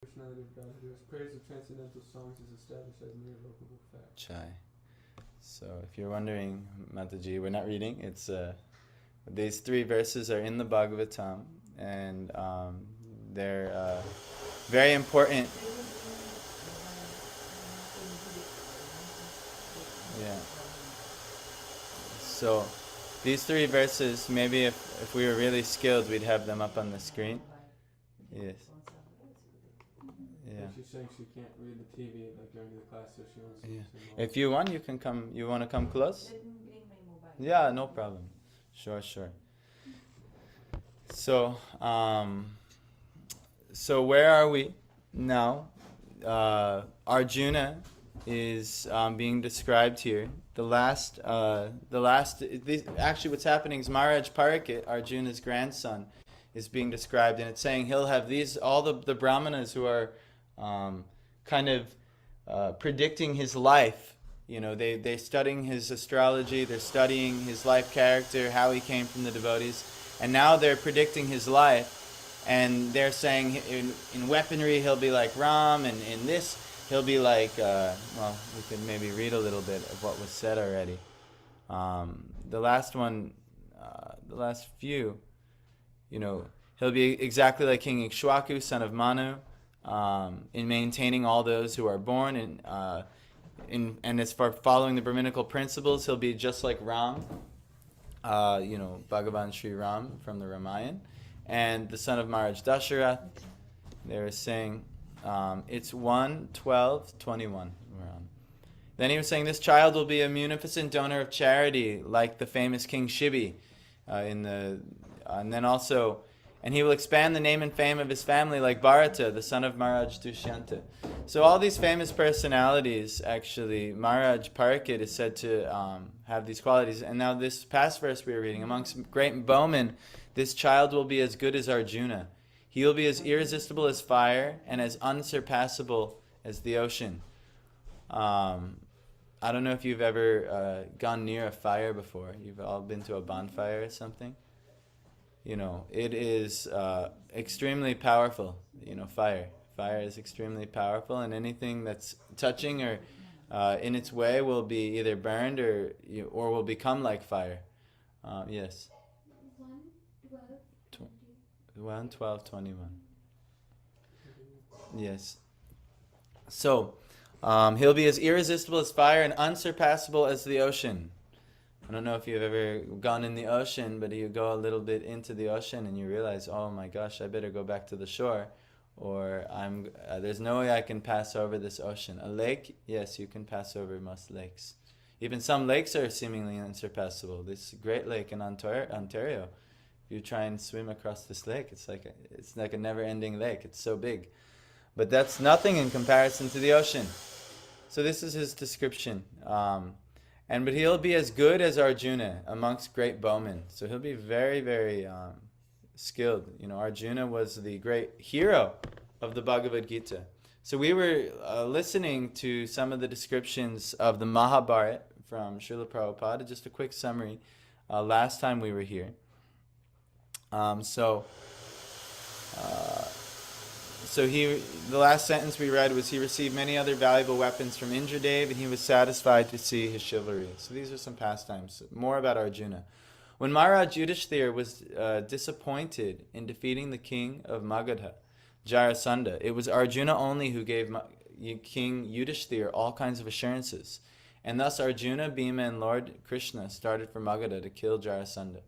personality of God, whose praise of transcendental songs is established as an irrevocable fact. Chai. So if you're wondering, Mataji, we're not reading. It's these three verses are in the Bhagavatam, and they're very important. Yeah. So these three verses, maybe if we were really skilled, we'd have them up on the screen. Yes. Yeah. She's saying she can't read the TV like during the class, so she wants to listen. If you want, you can come. You want to come close? Yeah, no problem. Sure. So, so where are we now? Arjuna is being described here. Actually, what's happening is Maharaj Parikit, Arjuna's grandson, is being described, and it's saying he'll have all the brahmanas who are kind of predicting his life. You know, they're studying his astrology, they're studying his life character, how he came from the devotees, and now they're predicting his life, and they're saying in weaponry he'll be like Ram, and in this he'll be like, well, we could maybe read a little bit of what was said already. The last few, you know, he'll be exactly like King Ikshwaku, son of Manu, in maintaining all those who are born, and as far following the Brahminical principles, he'll be just like Ram, Bhagavan Sri Ram from the Ramayana, and the son of Maharaj Dasharath. They were saying, it's 1:12:21 we're on. Then he was saying, this child will be a munificent donor of charity, like the famous King Shibi, and then also, and he will expand the name and fame of his family like Bharata, the son of Maharaj Dushyanta. So all these famous personalities, actually, Maharaj Parikit is said to have these qualities. And now this past verse we were reading, amongst great bowmen, this child will be as good as Arjuna. He will be as irresistible as fire and as unsurpassable as the ocean. I don't know if you've ever gone near a fire before. You've all been to a bonfire or something. You know, it is extremely powerful. You know, fire. Fire is extremely powerful, and anything that's touching or in its way will be either burned or will become like fire. Yes. 1:12:21. Yes. So, he'll be as irresistible as fire and unsurpassable as the ocean. I don't know if you've ever gone in the ocean, but you go a little bit into the ocean and you realize, oh my gosh, I better go back to the shore, or there's no way I can pass over this ocean. A lake, yes, you can pass over most lakes. Even some lakes are seemingly unsurpassable. This Great Lake in Ontario, if you try and swim across this lake, it's like a never-ending lake. It's so big. But that's nothing in comparison to the ocean. So this is his description. But he'll be as good as Arjuna amongst great bowmen. So he'll be very, very skilled. You know, Arjuna was the great hero of the Bhagavad Gita. So we were listening to some of the descriptions of the Mahabharata from Srila Prabhupada. Just a quick summary. Last time we were here. The last sentence we read was, he received many other valuable weapons from Indradev, and he was satisfied to see his chivalry. So these are some pastimes. More about Arjuna. When Maharaj Yudhishthira was disappointed in defeating the king of Magadha, Jarasandha, it was Arjuna only who gave King Yudhishthira all kinds of assurances. And thus Arjuna, Bhima, and Lord Krishna started for Magadha to kill Jarasandha.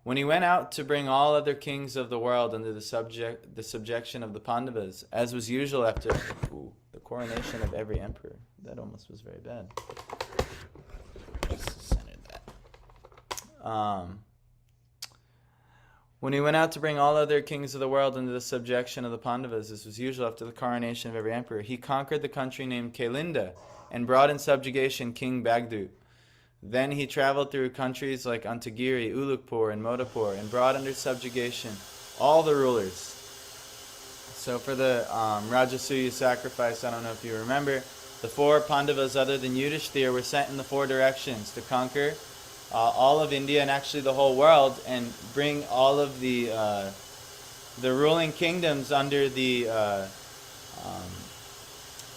When he went out to bring all other kings of the world under the subjection of the Pandavas, as was usual after the coronation of every emperor. That almost was very bad. Just centered that. When he went out to bring all other kings of the world under the subjection of the Pandavas, as was usual after the coronation of every emperor, he conquered the country named Kalinda and brought in subjugation King Bagdu. Then he traveled through countries like Antagiri, Ulukpur, and Modapur, and brought under subjugation all the rulers. So for the Rajasuya sacrifice, I don't know if you remember, the 4 Pandavas other than Yudhishthira were sent in the 4 directions to conquer all of India and actually the whole world, and bring all of the ruling kingdoms under the um,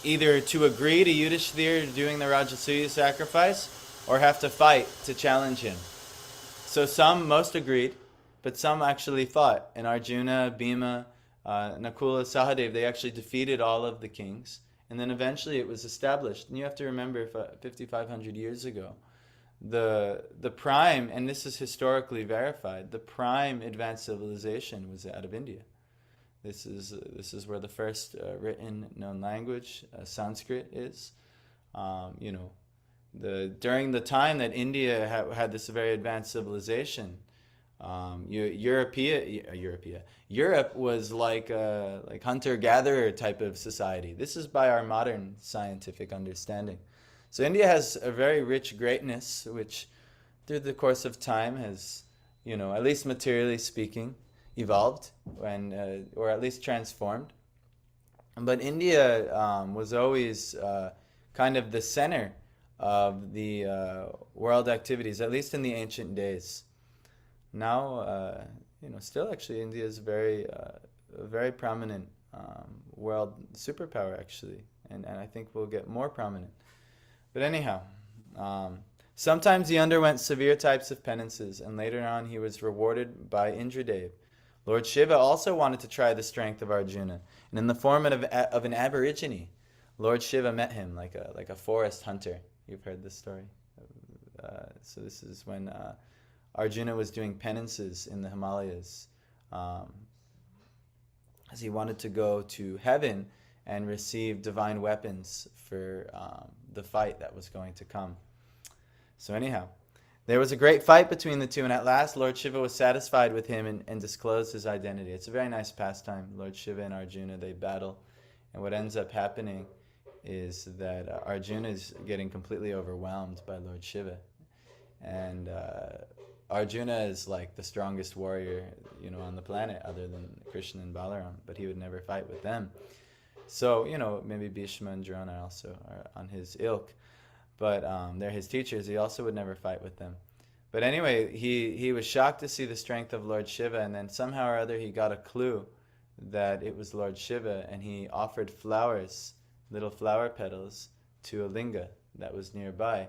either to agree to Yudhishthir doing the Rajasuya sacrifice, or have to fight to challenge him. So most agreed, but some actually fought. And Arjuna, Bhima, Nakula, Sahadev, they actually defeated all of the kings. And then eventually it was established. And you have to remember, 5,500 years ago, the prime, and this is historically verified, the prime advanced civilization was out of India. This is where the first written known language, Sanskrit, is. During the time that India had this very advanced civilization, Europe was like hunter-gatherer type of society. This is by our modern scientific understanding. So India has a very rich greatness, which through the course of time has, at least materially speaking, evolved or at least transformed. But India was always kind of the center of the world activities, at least in the ancient days. Now, still actually India is a very prominent world superpower actually, and I think will get more prominent. But anyhow, sometimes he underwent severe types of penances, and later on he was rewarded by Indradev. Lord Shiva also wanted to try the strength of Arjuna, and in the form of an aborigine, Lord Shiva met him like a forest hunter. You've heard this story. So this is when Arjuna was doing penances in the Himalayas, as he wanted to go to heaven and receive divine weapons for the fight that was going to come. So anyhow, there was a great fight between the two, and at last Lord Shiva was satisfied with him and disclosed his identity. It's a very nice pastime. Lord Shiva and Arjuna, they battle, and what ends up happening is that Arjuna is getting completely overwhelmed by Lord Shiva, and Arjuna is like the strongest warrior, on the planet other than Krishna and Balaram, but he would never fight with them. So, maybe Bhishma and Drona also are on his ilk, but they're his teachers. He also would never fight with them. But anyway, he was shocked to see the strength of Lord Shiva, and then somehow or other he got a clue that it was Lord Shiva, and he offered flowers, little flower petals, to a linga that was nearby.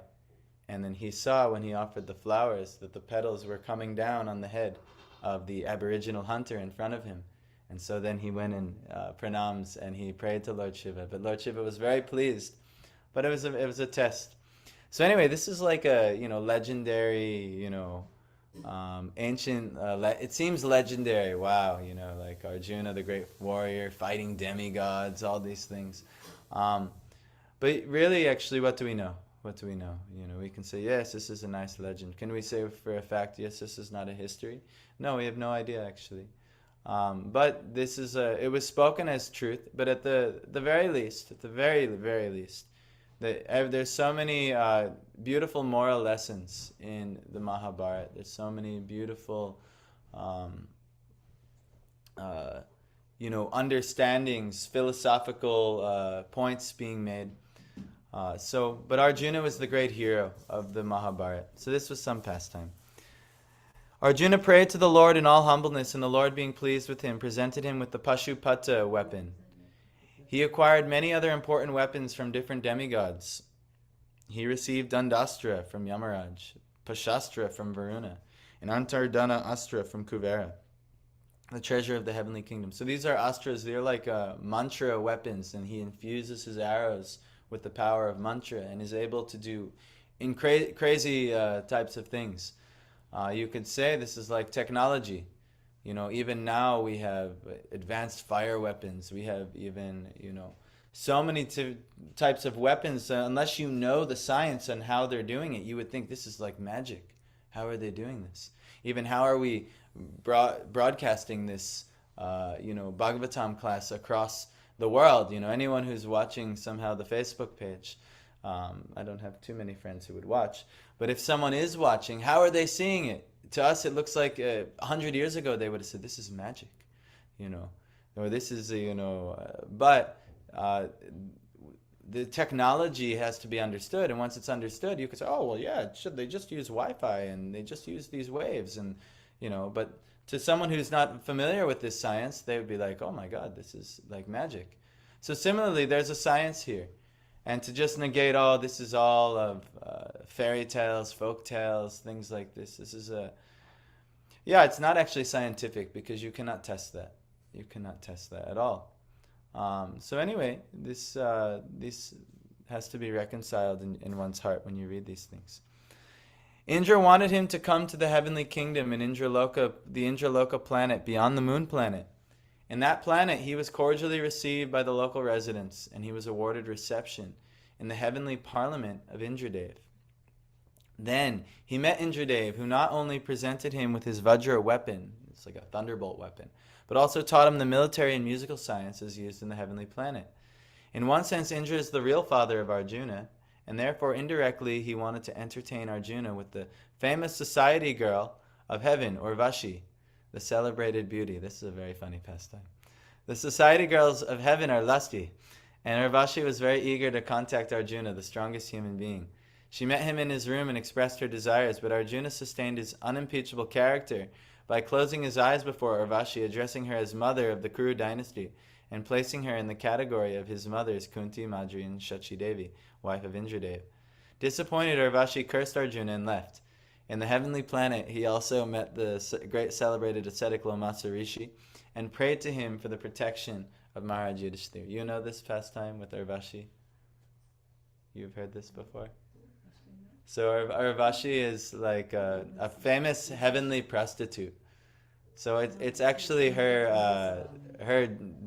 And then he saw, when he offered the flowers, that the petals were coming down on the head of the aboriginal hunter in front of him. And so then he went and pranams, and he prayed to Lord Shiva. But Lord Shiva was very pleased. But it was a test. So anyway, this is like a legendary, ancient. It seems legendary. Wow, like Arjuna, the great warrior, fighting demigods, all these things. But really, actually, what do we know? What do we know? We can say, yes, this is a nice legend. Can we say for a fact, yes, this is not a history? No, we have no idea, actually. But this is it was spoken as truth. But at the very least, very least, there's so many beautiful moral lessons in the Mahabharata. There's so many beautiful, understandings, philosophical points being made. But Arjuna was the great hero of the Mahabharata. So this was some pastime. Arjuna prayed to the Lord in all humbleness, and the Lord, being pleased with him, presented him with the Pashupata weapon. He acquired many other important weapons from different demigods. He received Dandastra from Yamaraj, Pashastra from Varuna, and Antardana Astra from Kuvera, the treasure of the heavenly kingdom. So these are astras, they're like mantra weapons, and he infuses his arrows with the power of mantra and is able to do crazy types of things. You could say this is like technology. Even now we have advanced fire weapons. We have even, so many types of weapons. Unless you know the science and how they're doing it, you would think this is like magic. How are they doing this? Even how are we broadcasting this, Bhagavatam class across the world? Anyone who's watching somehow the Facebook page. I don't have too many friends who would watch. But if someone is watching, how are they seeing it? To us, it looks like 100 years ago they would have said, this is magic, or this is, but the technology has to be understood. And once it's understood, you could say, oh, well, yeah, they just use Wi-Fi and they just use these waves. And, but to someone who's not familiar with this science, they would be like, oh my God, this is like magic. So similarly, there's a science here. And to just negate, oh, this is all of fairy tales, folk tales, things like this. This is yeah, it's not actually scientific because you cannot test that. You cannot test that at all. So anyway, this has to be reconciled in one's heart when you read these things. Indra wanted him to come to the heavenly kingdom in Indraloka, the Indraloka planet beyond the moon planet. In that planet, he was cordially received by the local residents, and he was awarded reception in the heavenly parliament of Indradev. Then he met Indradev, who not only presented him with his Vajra weapon, it's like a thunderbolt weapon, but also taught him the military and musical sciences used in the heavenly planet. In one sense, Indra is the real father of Arjuna, and therefore indirectly he wanted to entertain Arjuna with the famous society girl of heaven, Urvashi, the celebrated beauty. This is a very funny pastime. The society girls of heaven are lusty, and Urvashi was very eager to contact Arjuna, the strongest human being. She met him in his room and expressed her desires, but Arjuna sustained his unimpeachable character by closing his eyes before Urvashi, addressing her as mother of the Kuru dynasty, and placing her in the category of his mothers Kunti, Madri, and Shachi Devi, wife of Indradev. Disappointed, Urvashi cursed Arjuna and left. In the heavenly planet, he also met the great celebrated ascetic Lomasa Rishi and prayed to him for the protection of Maharaj Yudhishthir. You know this pastime with Urvashi? You've heard this before? So Urvashi is like a famous heavenly prostitute. So it's actually her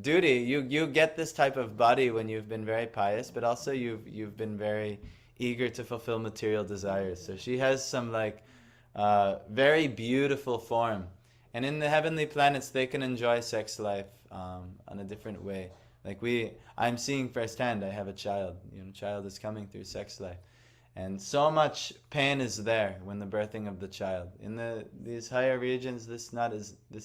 duty. You get this type of body when you've been very pious, but also you've been very eager to fulfill material desires. So she has some like very beautiful form, and in the heavenly planets they can enjoy sex life on a different way. Like I'm seeing firsthand. I have a child. Child is coming through sex life. And so much pain is there when the birthing of the child. In these higher regions, this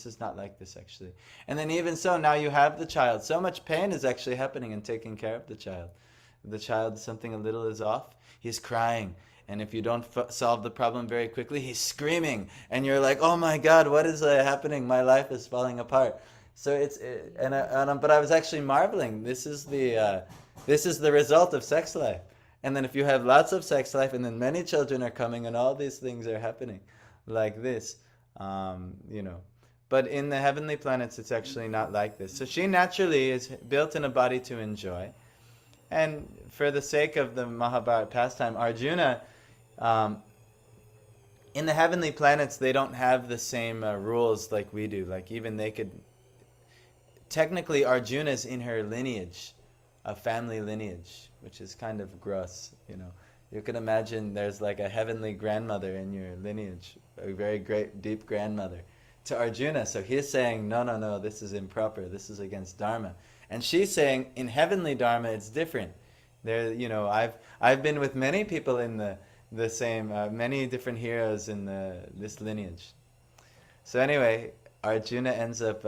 is not like this actually. And then even so, now you have the child. So much pain is actually happening in taking care of the child. The child, something a little is off, he's crying. And if you don't solve the problem very quickly, he's screaming. And you're like, oh my God, what is happening? My life is falling apart. So but I was actually marveling. This is the result of sex life. And then if you have lots of sex life and then many children are coming and all these things are happening like this, But in the heavenly planets, it's actually not like this. So she naturally is built in a body to enjoy. And for the sake of the Mahabharata pastime, Arjuna, in the heavenly planets, they don't have the same rules like we do. Like even they could... Technically, Arjuna's in her lineage, a family lineage, which is kind of gross, You can imagine there's like a heavenly grandmother in your lineage, a very great, deep grandmother, to Arjuna. So he's saying, no, this is improper. This is against Dharma. And she's saying, in heavenly Dharma, it's different. I've been with many people in the same, many different heroes in this lineage. So anyway, Arjuna ends up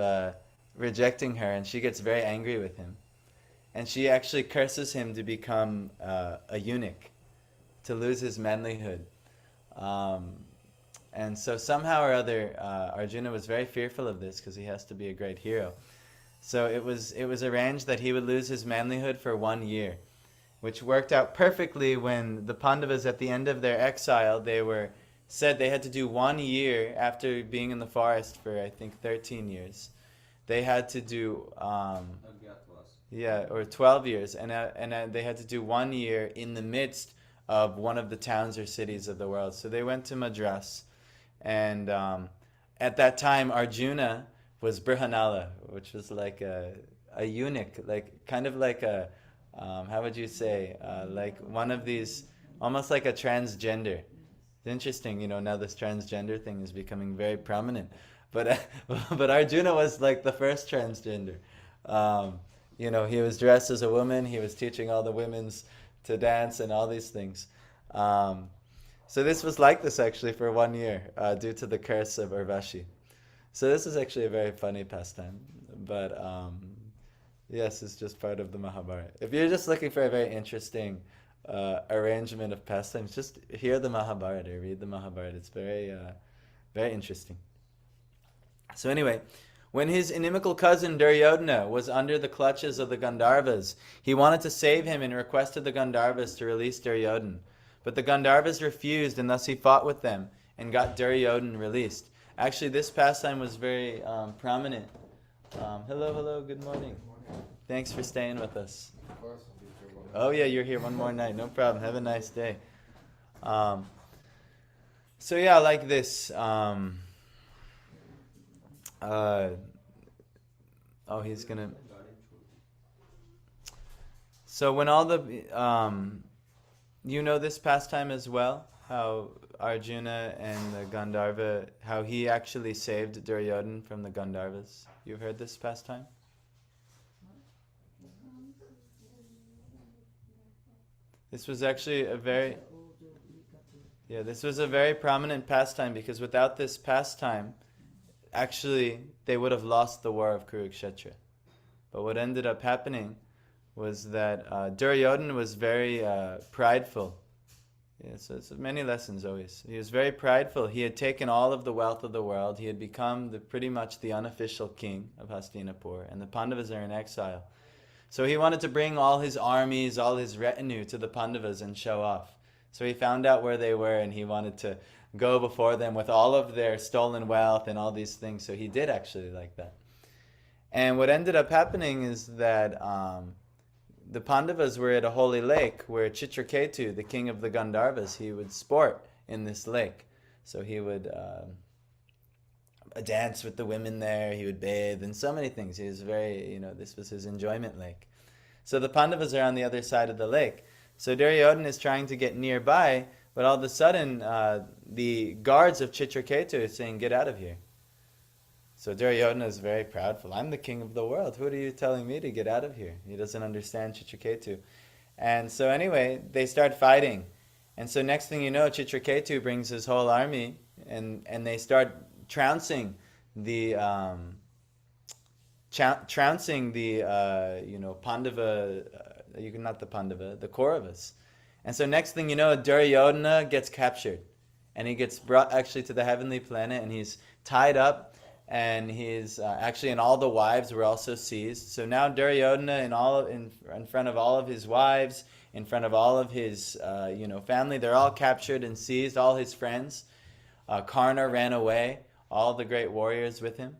rejecting her, and she gets very angry with him. And she actually curses him to become a eunuch, to lose his manlyhood. And so somehow or other, Arjuna was very fearful of this because he has to be a great hero. So it was arranged that he would lose his manlyhood for 1 year, which worked out perfectly when the Pandavas, at the end of their exile, said they had to do 1 year after being in the forest for, I think, 13 years. They had to do... or 12 years, and they had to do 1 year in the midst of one of the towns or cities of the world. So they went to Madras, and at that time Arjuna was Brihanala, which was like a eunuch, like kind of like a how would you say, like one of these, almost like a transgender. It's interesting, now this transgender thing is becoming very prominent, but Arjuna was like the first transgender. He was dressed as a woman. He was teaching all the women's to dance and all these things. So this was like this actually for 1 year due to the curse of Urvashi. So this is actually a very funny pastime. But yes, it's just part of the Mahabharata. If you're just looking for a very interesting arrangement of pastimes, just hear the Mahabharata, read the Mahabharata. It's very, very interesting. So anyway, When his inimical cousin Duryodhana was under the clutches of the Gandharvas, he wanted to save him and requested the Gandharvas to release Duryodhana. But the Gandharvas refused, and thus he fought with them and got Duryodhana released. Actually, this pastime was very prominent. Hello, good morning. Thanks for staying with us. Oh yeah, you're here one more night. No problem. Have a nice day. So yeah, like this. He's gonna. So when all the, you know this pastime as well, how Arjuna and the Gandharva, how he actually saved Duryodhana from the Gandharvas. You've heard this pastime? This was actually this was a very prominent pastime, because without this pastime, actually, they would have lost the war of Kurukshetra. But what ended up happening was that Duryodhana was very prideful. Yeah, so it's many lessons always. He was very prideful. He had taken all of the wealth of the world. He had become pretty much the unofficial king of Hastinapur, and the Pandavas are in exile. So he wanted to bring all his armies, all his retinue to the Pandavas and show off. So he found out where they were, and he wanted to go before them with all of their stolen wealth and all these things. So he did actually like that. And what ended up happening is that the Pandavas were at a holy lake where Chitraketu, the king of the Gandharvas, he would sport in this lake. So he would dance with the women there, he would bathe, and so many things. He was very, this was his enjoyment lake. So the Pandavas are on the other side of the lake. So Duryodhana is trying to get nearby, but all of a sudden, the guards of Chitraketu are saying, "Get out of here." So Duryodhana is very proudful. "I'm the king of the world. Who are you telling me to get out of here?" He doesn't understand Chitraketu. And so anyway, they start fighting. And so next thing you know, Chitraketu brings his whole army, and they start trouncing the Pandava, not the Pandava, the Kauravas. And so next thing you know, Duryodhana gets captured, and he gets brought actually to the heavenly planet, and he's tied up, and he's and all the wives were also seized. So now Duryodhana in front of all of his wives, in front of all of his family, they're all captured and seized. All his friends, Karna ran away, all the great warriors with him.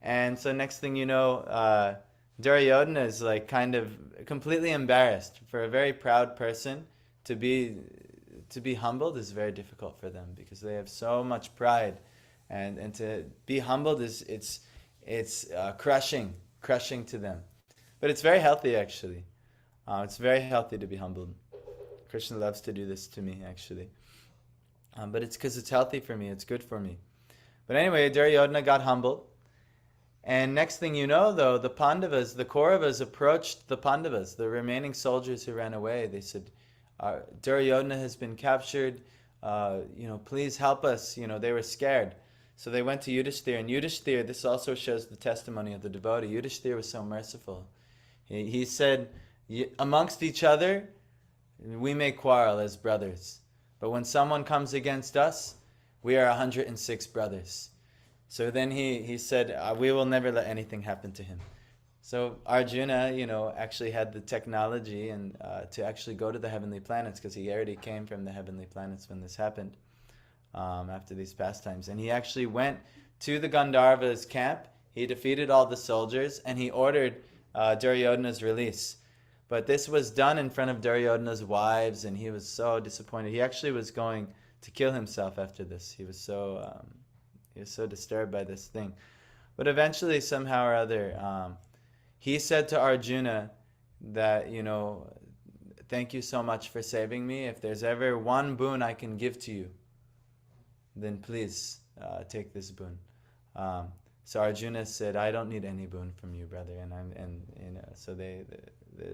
And so next thing you know, Duryodhana is like kind of completely embarrassed. For a very proud person to be humbled is very difficult for them, because they have so much pride, and to be humbled it's crushing to them. But it's very healthy actually. It's very healthy to be humbled. Krishna loves to do this to me actually. But it's because it's healthy for me. It's good for me. But anyway, Duryodhana got humbled. And next thing you know, though, the Pandavas, the Kauravas, approached the Pandavas, the remaining soldiers who ran away. They said, Duryodhana has been captured. Please help us. They were scared. So they went to Yudhishthira. And Yudhishthira, this also shows the testimony of the devotee. Yudhishthira was so merciful. He said, amongst each other, we may quarrel as brothers. But when someone comes against us, we are 106 brothers. So then he said, we will never let anything happen to him. So Arjuna, actually had the technology and to actually go to the heavenly planets, because he already came from the heavenly planets when this happened, after these pastimes. And he actually went to the Gandharva's camp. He defeated all the soldiers, and he ordered Duryodhana's release. But this was done in front of Duryodhana's wives, and he was so disappointed. He actually was going to kill himself after this. He was so disturbed by this thing. But eventually, somehow or other, he said to Arjuna that, thank you so much for saving me. If there's ever one boon I can give to you, then please take this boon. So Arjuna said, I don't need any boon from you, brother. So they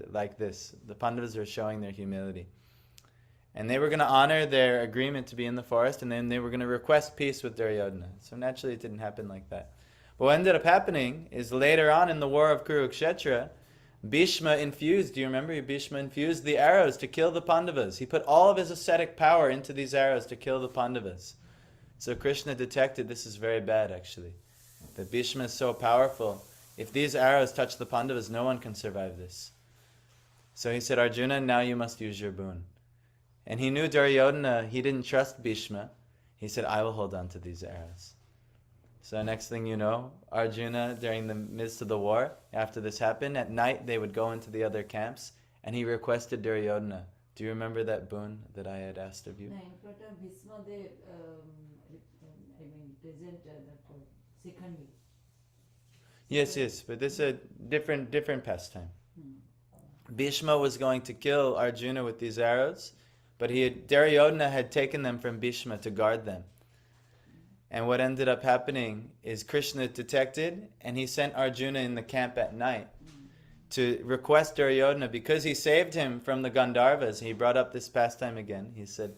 like this. The Pandavas were showing their humility. And they were going to honor their agreement to be in the forest, and then they were going to request peace with Duryodhana. So naturally it didn't happen like that. But what ended up happening is later on in the war of Kurukshetra, Bhishma infused, do you remember? Bhishma infused the arrows to kill the Pandavas. He put all of his ascetic power into these arrows to kill the Pandavas. So Krishna detected this is very bad actually. that Bhishma is so powerful. If these arrows touch the Pandavas, no one can survive this. So he said, Arjuna, now you must use your boon. And he knew Duryodhana, he didn't trust Bhishma. He said, I will hold on to these arrows. So next thing you know, Arjuna, during the midst of the war, after this happened, at night they would go into the other camps, and he requested Duryodhana, do you remember that boon that I had asked of you? No, in front of Bhishma, they present that secondly. Yes, but this is a different pastime. Bhishma was going to kill Arjuna with these arrows, but Duryodhana had taken them from Bhishma to guard them. And what ended up happening is Krishna detected, and he sent Arjuna in the camp at night to request Duryodhana, because he saved him from the Gandharvas. He brought up this pastime again. He said,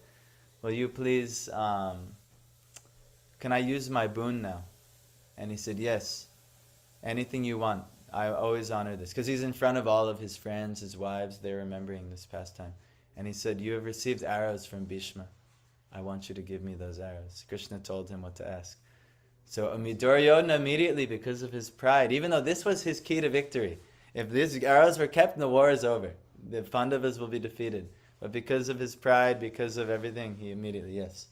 will you please, can I use my boon now? And he said, yes, anything you want. I always honor this. Because he's in front of all of his friends, his wives, they're remembering this pastime. And he said, you have received arrows from Bhishma. I want you to give me those arrows. Krishna told him what to ask. So Duryodhana immediately, because of his pride, even though this was his key to victory, if these arrows were kept, the war is over. The Pandavas will be defeated. But because of his pride, because of everything, he immediately, yes.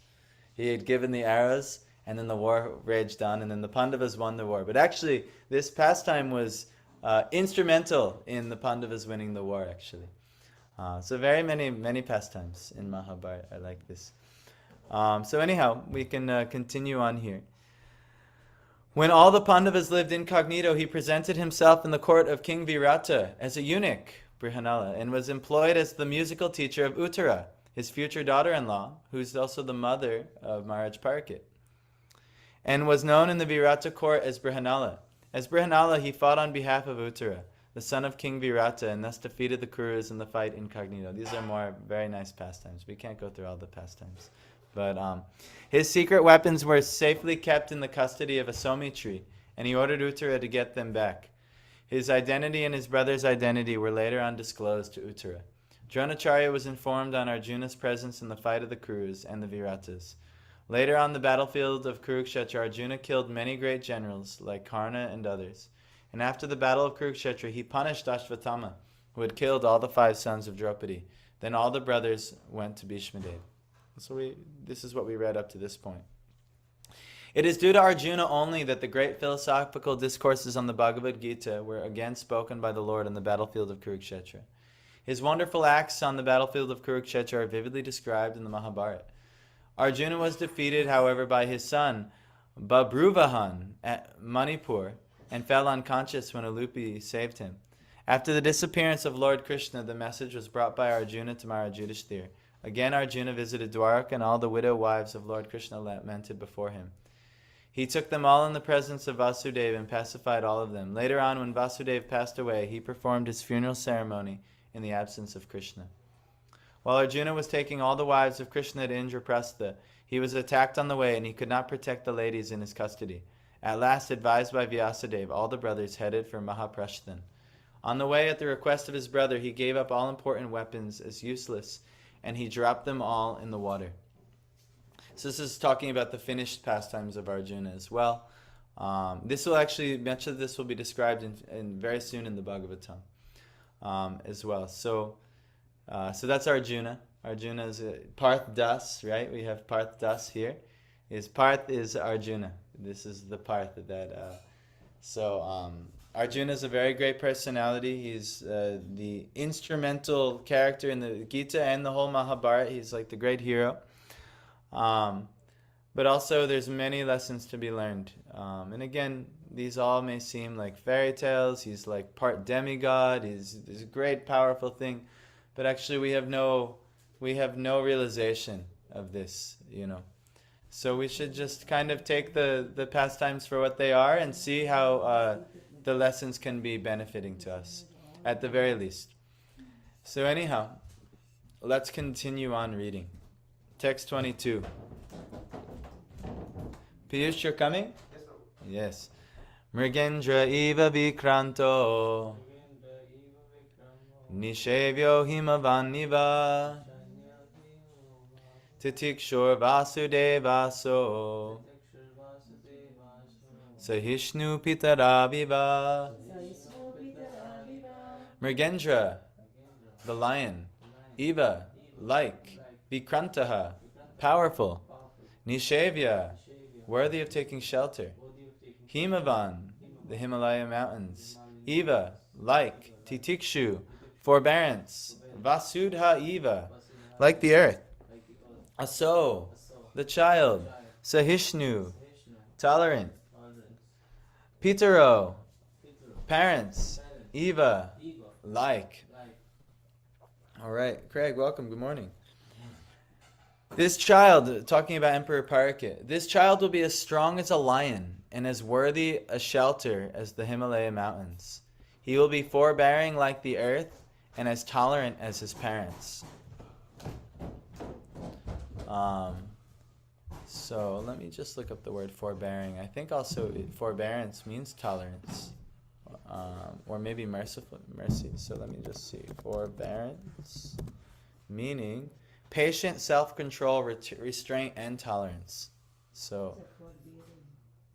He had given the arrows, and then the war raged on, and then the Pandavas won the war. But actually, this pastime was instrumental in the Pandavas winning the war, actually. So very many pastimes in Mahabharata are like this. So anyhow, we can continue on here. When all the Pandavas lived incognito, he presented himself in the court of King Virata as a eunuch, Brihanala, and was employed as the musical teacher of Uttara, his future daughter-in-law, who's also the mother of Maharaj Parikit, and was known in the Virata court as Brihanala. As Brihanala, he fought on behalf of Uttara, the son of King Virata, and thus defeated the Kurus in the fight incognito. These are more very nice pastimes. We can't go through all the pastimes. But his secret weapons were safely kept in the custody of a Somi tree, and he ordered Uttara to get them back. His identity and his brother's identity were later on disclosed to Uttara. Dronacharya was informed on Arjuna's presence in the fight of the Kurus and the Viratas. Later on the battlefield of Kurukshetra, Arjuna killed many great generals like Karna and others. And after the battle of Kurukshetra, he punished Ashvatthama, who had killed all the 5 sons of Draupadi. Then all the brothers went to Bhishma Dev. So this is what we read up to this point. It is due to Arjuna only that the great philosophical discourses on the Bhagavad Gita were again spoken by the Lord on the battlefield of Kurukshetra. His wonderful acts on the battlefield of Kurukshetra are vividly described in the Mahabharata. Arjuna was defeated, however, by his son Babruvahan at Manipur and fell unconscious when Alupi saved him. After the disappearance of Lord Krishna, the message was brought by Arjuna to Maharaj Yudhishthira. Again, Arjuna visited Dwaraka, and all the widow wives of Lord Krishna lamented before him. He took them all in the presence of Vasudeva and pacified all of them. Later on, when Vasudeva passed away, he performed his funeral ceremony in the absence of Krishna. While Arjuna was taking all the wives of Krishna to Indraprastha, he was attacked on the way, and he could not protect the ladies in his custody. At last, advised by Vyasadeva, all the brothers headed for Mahaprasthan. On the way, at the request of his brother, he gave up all important weapons as useless, and he dropped them all in the water. So this is talking about the finished pastimes of Arjuna as well. This will actually, much of this will be described in very soon in the Bhagavatam as well. So that's Arjuna. Arjuna is Parth Das, right? We have Parth Das here. Parth is Arjuna. This is the Parth that. Arjuna is a very great personality. He's the instrumental character in the Gita and the whole Mahabharata. He's like the great hero. But also there's many lessons to be learned. And again, these all may seem like fairy tales. He's like part demigod. He's a great, powerful thing. But actually we have no realization of this, So we should just kind of take the pastimes for what they are and see how the lessons can be benefiting to us, at the very least. So anyhow, let's continue on reading. Text 22. Piyush, you're coming? Yes. Mrigendra eva vikranto nishevyo himavaniva titikshur vasudevaso Sahishnu Pitaraviva. Mrigendra, the lion. Eva, like. Vikrantaha, powerful. Nishevya, worthy of taking shelter. Himavan, the Himalaya mountains. Eva, like. Titikshu, forbearance. Vasudha Eva, like the earth. Aso, the child. Sahishnu, tolerant. Pitaro, parents. Eva, like. All right, Craig, welcome. Good morning. This child, talking about Emperor Parikit, this child will be as strong as a lion and as worthy a shelter as the Himalaya mountains. He will be forbearing like the earth and as tolerant as his parents. So let me just look up the word forbearing. I think also forbearance means tolerance, or maybe mercy. So let me just see. Forbearance, meaning patient, self-control, restraint, and tolerance. So,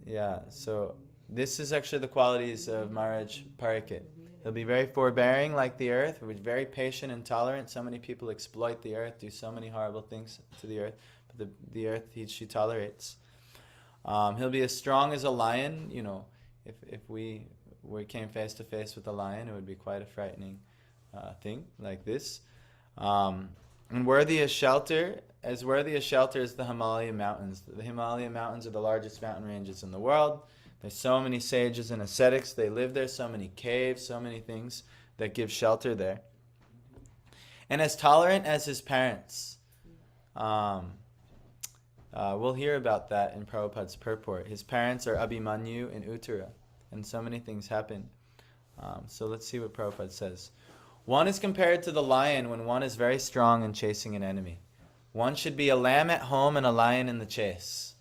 yeah. So this is actually the qualities of Maharaj Parikit. He'll be very forbearing like the earth. He'll be very patient and tolerant. So many people exploit the earth, do so many horrible things to the earth. But the earth she tolerates. He'll be as strong as a lion. You know, if we came face to face with a lion, it would be quite a frightening thing like this. And worthy as shelter as the Himalayan mountains. The Himalayan mountains are the largest mountain ranges in the world. There's so many sages and ascetics. They live there. So many caves, so many things that give shelter there. And as tolerant as his parents. We'll hear about that in Prabhupada's purport. His parents are Abhimanyu and Uttara. And so many things happen. So let's see what Prabhupada says. One is compared to the lion when one is very strong in chasing an enemy. One should be a lamb at home and a lion in the chase.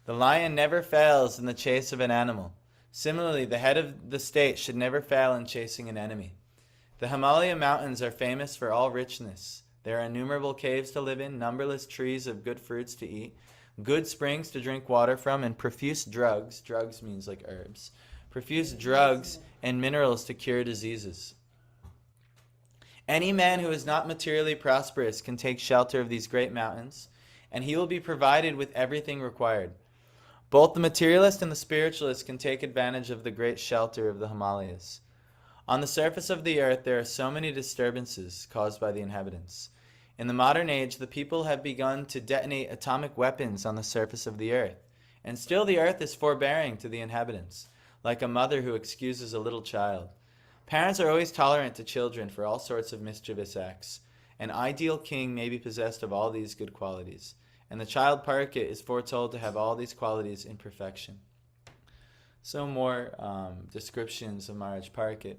The lion never fails in the chase of an animal. Similarly, the head of the state should never fail in chasing an enemy. The Himalaya mountains are famous for all richness. There are innumerable caves to live in, numberless trees of good fruits to eat, good springs to drink water from, and profuse drugs means like herbs, profuse drugs and minerals to cure diseases. Any man who is not materially prosperous can take shelter of these great mountains, and he will be provided with everything required. Both the materialist and the spiritualist can take advantage of the great shelter of the Himalayas. On the surface of the earth, there are so many disturbances caused by the inhabitants. In the modern age, the people have begun to detonate atomic weapons on the surface of the earth, and still the earth is forbearing to the inhabitants, like a mother who excuses a little child. Parents are always tolerant to children for all sorts of mischievous acts. An ideal king may be possessed of all these good qualities, and the child Parikit is foretold to have all these qualities in perfection. So more descriptions of Maharaj Parikit.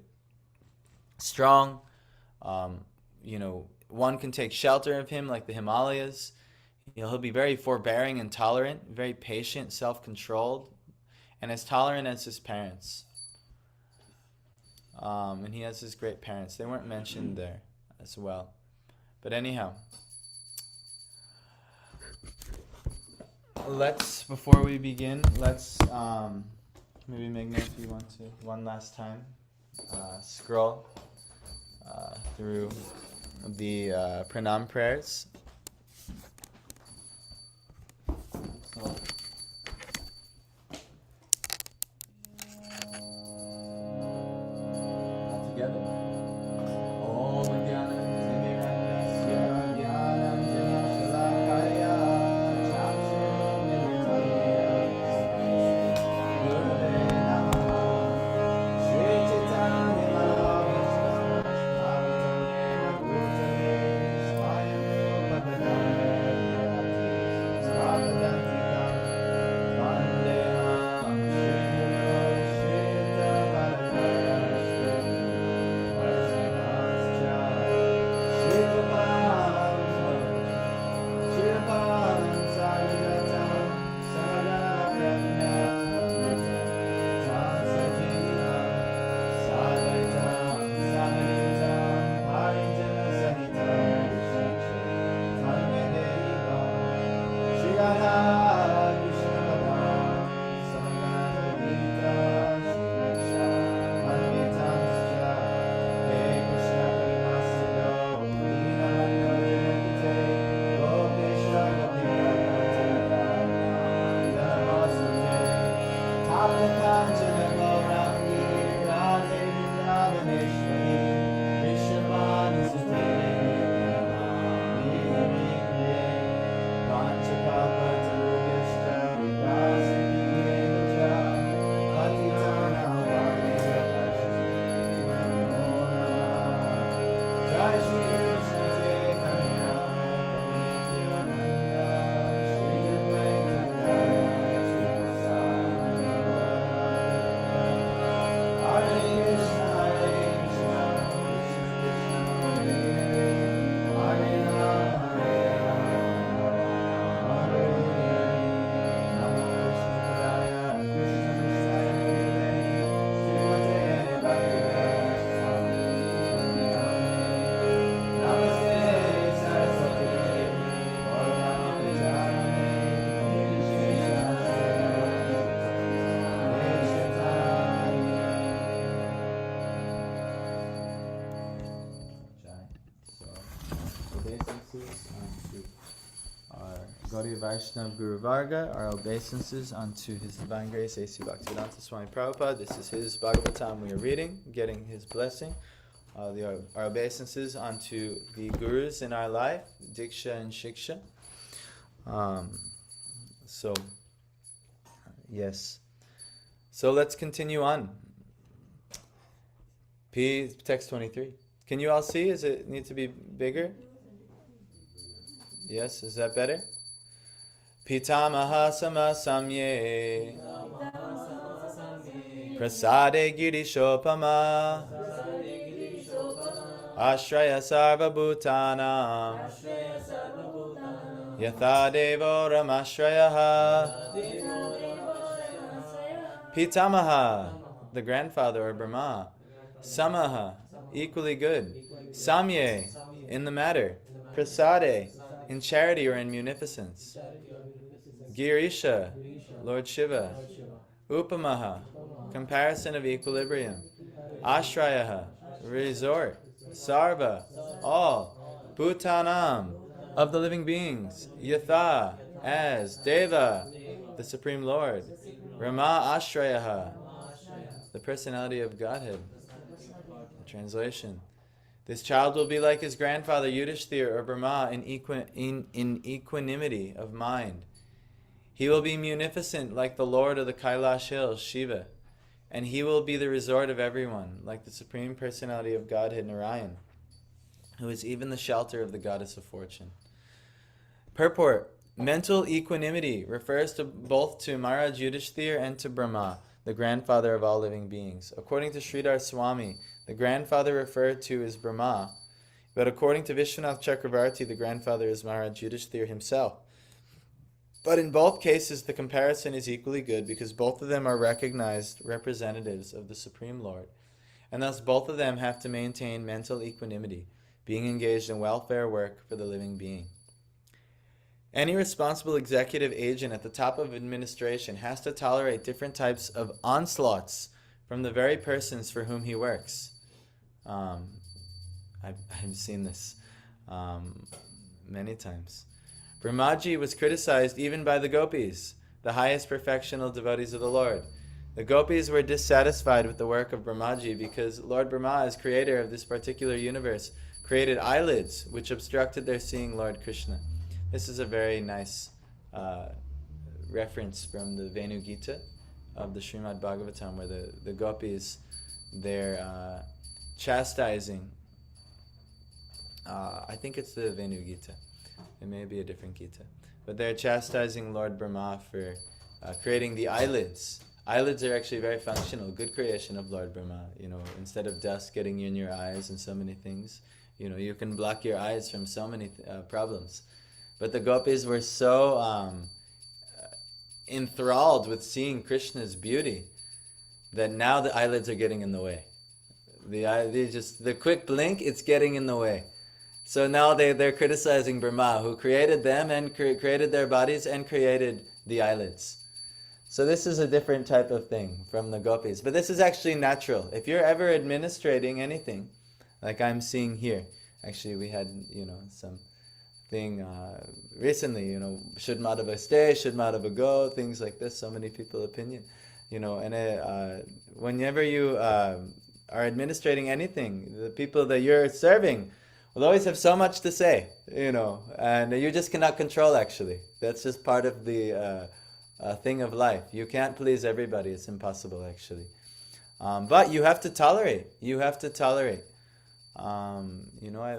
Strong, one can take shelter of him like the Himalayas. He'll be very forbearing and tolerant, very patient, self-controlled, and as tolerant as his parents. And he has his great parents. They weren't mentioned there as well. But anyhow, before we begin, maybe Meghna, if you want to, one last time, scroll through the pranam prayers. So, all together. Gaudiya Vaishnav Guru Varga, our obeisances unto His Divine Grace A.C. Bhaktivedanta Swami Prabhupada. This is his Bhagavatam we are reading, getting his blessing. Our obeisances unto the Gurus in our life, Diksha and Shiksha. Yes. So let's continue on. Text 23. Can you all see? Does it need to be bigger? Yes, is that better? Pitamaha samasamye prasade girishopama ashraya sarva bhutanam yatha devo ramashrayaha. Pitamaha, the grandfather or Brahma. Samaha, equally good. Samye, in the matter. Prasade, in charity or in munificence. Girisha, Lord Shiva. Upamaha, comparison of equilibrium. Ashrayaha, resort. Sarva, all. Bhutanam, of the living beings. Yatha, as. Deva, the Supreme Lord. Rama Ashrayaha, the personality of Godhead. Translation. This child will be like his grandfather Yudhishthira or Brahma in equanimity of mind. He will be munificent like the Lord of the Kailash Hills, Shiva, and he will be the resort of everyone, like the Supreme Personality of Godhead, Narayan, who is even the shelter of the Goddess of Fortune. Purport. Mental equanimity refers to both to Maharaj Yudhishthira and to Brahma, the grandfather of all living beings. According to Sridhar Swami, the grandfather referred to is Brahma, but according to Vishwanath Chakravarti, the grandfather is Maharaj Yudhishthira himself. But in both cases, the comparison is equally good because both of them are recognized representatives of the Supreme Lord, and thus both of them have to maintain mental equanimity, being engaged in welfare work for the living being. Any responsible executive agent at the top of administration has to tolerate different types of onslaughts from the very persons for whom he works. I've seen this many times. Brahmaji was criticized even by the gopis, the highest perfectional devotees of the Lord. The gopis were dissatisfied with the work of Brahmaji because Lord Brahma, as creator of this particular universe, created eyelids which obstructed their seeing Lord Krishna. This is a very nice reference from the Venu Gita of the Srimad Bhagavatam, where the gopis, they're chastising, I think it's the Venu Gita, it may be a different Gita, but they're chastising Lord Brahma for creating the eyelids. Eyelids are actually very functional, good creation of Lord Brahma. Instead of dust getting in your eyes and so many things, you can block your eyes from so many problems. But the gopis were so enthralled with seeing Krishna's beauty that now the eyelids are getting in the way. The quick blink, it's getting in the way. So now they're criticizing Brahma, who created them and created their bodies and created the eyelids. So this is a different type of thing from the gopis. But this is actually natural. If you're ever administrating anything, like I'm seeing here, actually we had, some thing recently, should Madhava stay, should Madhava go, things like this, so many people's opinion, and whenever you are administrating anything, the people that you're serving will always have so much to say, and you just cannot control actually. That's just part of the thing of life. You can't please everybody, it's impossible actually. But you have to tolerate. I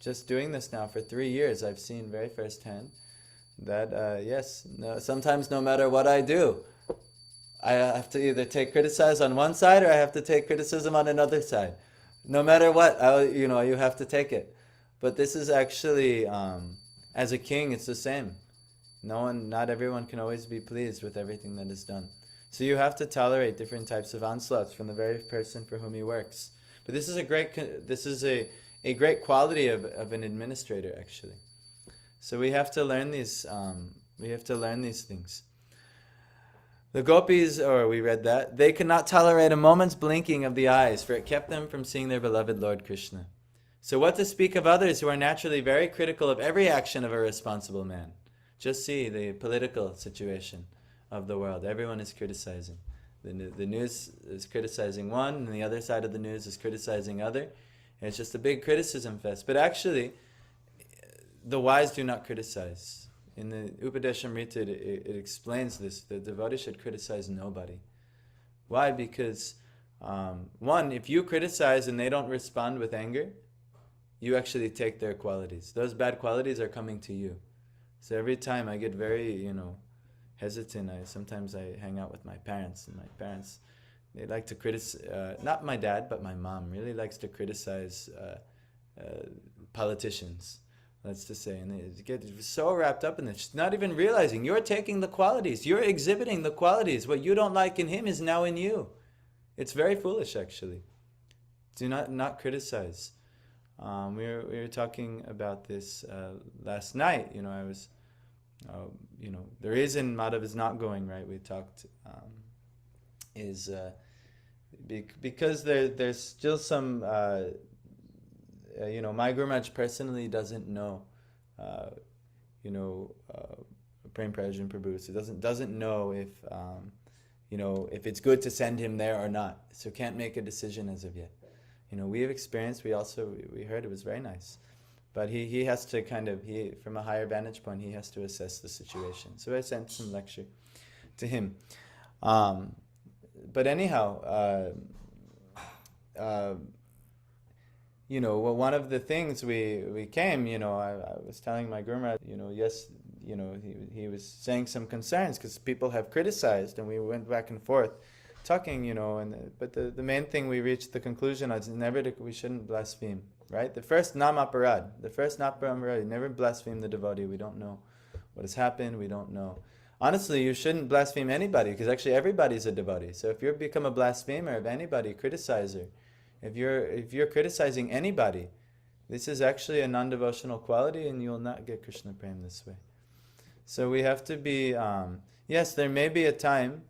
just doing this now for 3 years, I've seen very firsthand that yes, no, sometimes no matter what I do, I have to either take criticize on one side or I have to take criticism on another side. No matter what, you have to take it. But this is actually, as a king, it's the same. Not everyone can always be pleased with everything that is done. So you have to tolerate different types of onslaughts from the very person for whom he works. But this is a great quality of an administrator, actually. So we have to learn these. We have to learn these things. The gopis, or we read that, they could not tolerate a moment's blinking of the eyes, for it kept them from seeing their beloved Lord Krishna. So what to speak of others who are naturally very critical of every action of a responsible man? Just see the political situation of the world. Everyone is criticizing. The news is criticizing one, and the other side of the news is criticizing other. And it's just a big criticism fest. But actually, the wise do not criticize. In the Upadeshamrita, it explains this. The devotee should criticize nobody. Why? Because, one, if you criticize and they don't respond with anger, you actually take their qualities. Those bad qualities are coming to you. So every time I get very, hesitant, sometimes I hang out with my parents, and my parents, they like to criticize, not my dad, but my mom really likes to criticize politicians. Let's just say, and they get so wrapped up in this, not even realizing you're taking the qualities, you're exhibiting the qualities. What you don't like in him is now in you. It's very foolish, actually. Do not criticize. We were talking about this last night. I was, the reason Madhav is not going, right? We talked is because there's still some. My Guru Maharaj personally doesn't know, Prem Prajan Prabhu. So doesn't know if, if it's good to send him there or not. So can't make a decision as of yet. We have experienced. We heard it was very nice, but he has to from a higher vantage point, he has to assess the situation. So I sent some lecture to him. But anyhow. One of the things we came, I was telling my Guru Maharaj, yes, he was saying some concerns because people have criticized, and we went back and forth talking, but the main thing we reached the conclusion is we shouldn't blaspheme, right? The first nam aparad, you never blaspheme the devotee. We don't know what has happened, we don't know. Honestly, you shouldn't blaspheme anybody, because actually everybody's a devotee. So if you become a blasphemer of anybody, criticizer, if you're criticizing anybody, this is actually a non-devotional quality, and you will not get Krishna Prem this way. So we have to be, yes, there may be a time,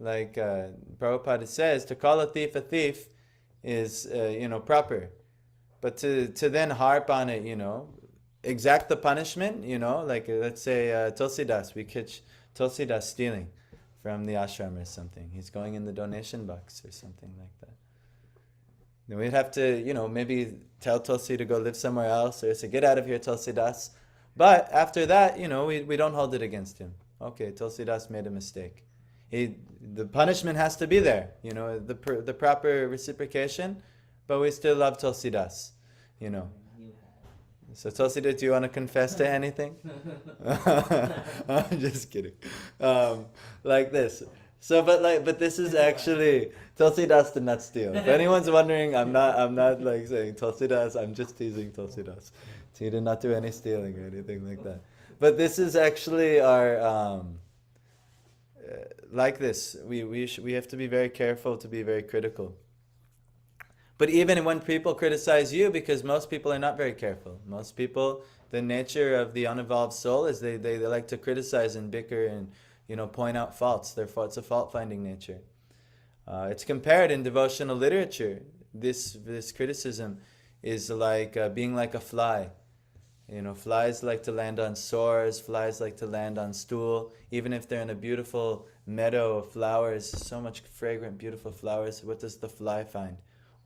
like Prabhupada says, to call a thief is, proper. But to then harp on it, exact the punishment, like let's say Tulsidas, we catch Tulsidas stealing from the ashram or something. He's going in the donation box or something like that. Then we'd have to, maybe tell Tulsi to go live somewhere else, or say, get out of here, Tulsidas. But after that, we don't hold it against him. Okay, Tulsidas made a mistake. The punishment has to be there, the proper reciprocation, but we still love Tulsidas, So Tulsidas, do you want to confess to anything? I'm just kidding. Like this. So, but this is actually Tulsidas did not steal. If anyone's wondering, I'm not like saying Tulsidas. I'm just teasing Tulsidas. He did not do any stealing or anything like that. But this is actually our like this. We have to be very careful to be very critical. But even when people criticize you, because most people are not very careful. Most people, the nature of the unevolved soul is they like to criticize and bicker and point out faults. Therefore, it's a fault-finding nature. It's compared in devotional literature. This criticism is like being like a fly. Flies like to land on sores. Flies like to land on stool. Even if they're in a beautiful meadow of flowers, so much fragrant, beautiful flowers, what does the fly find?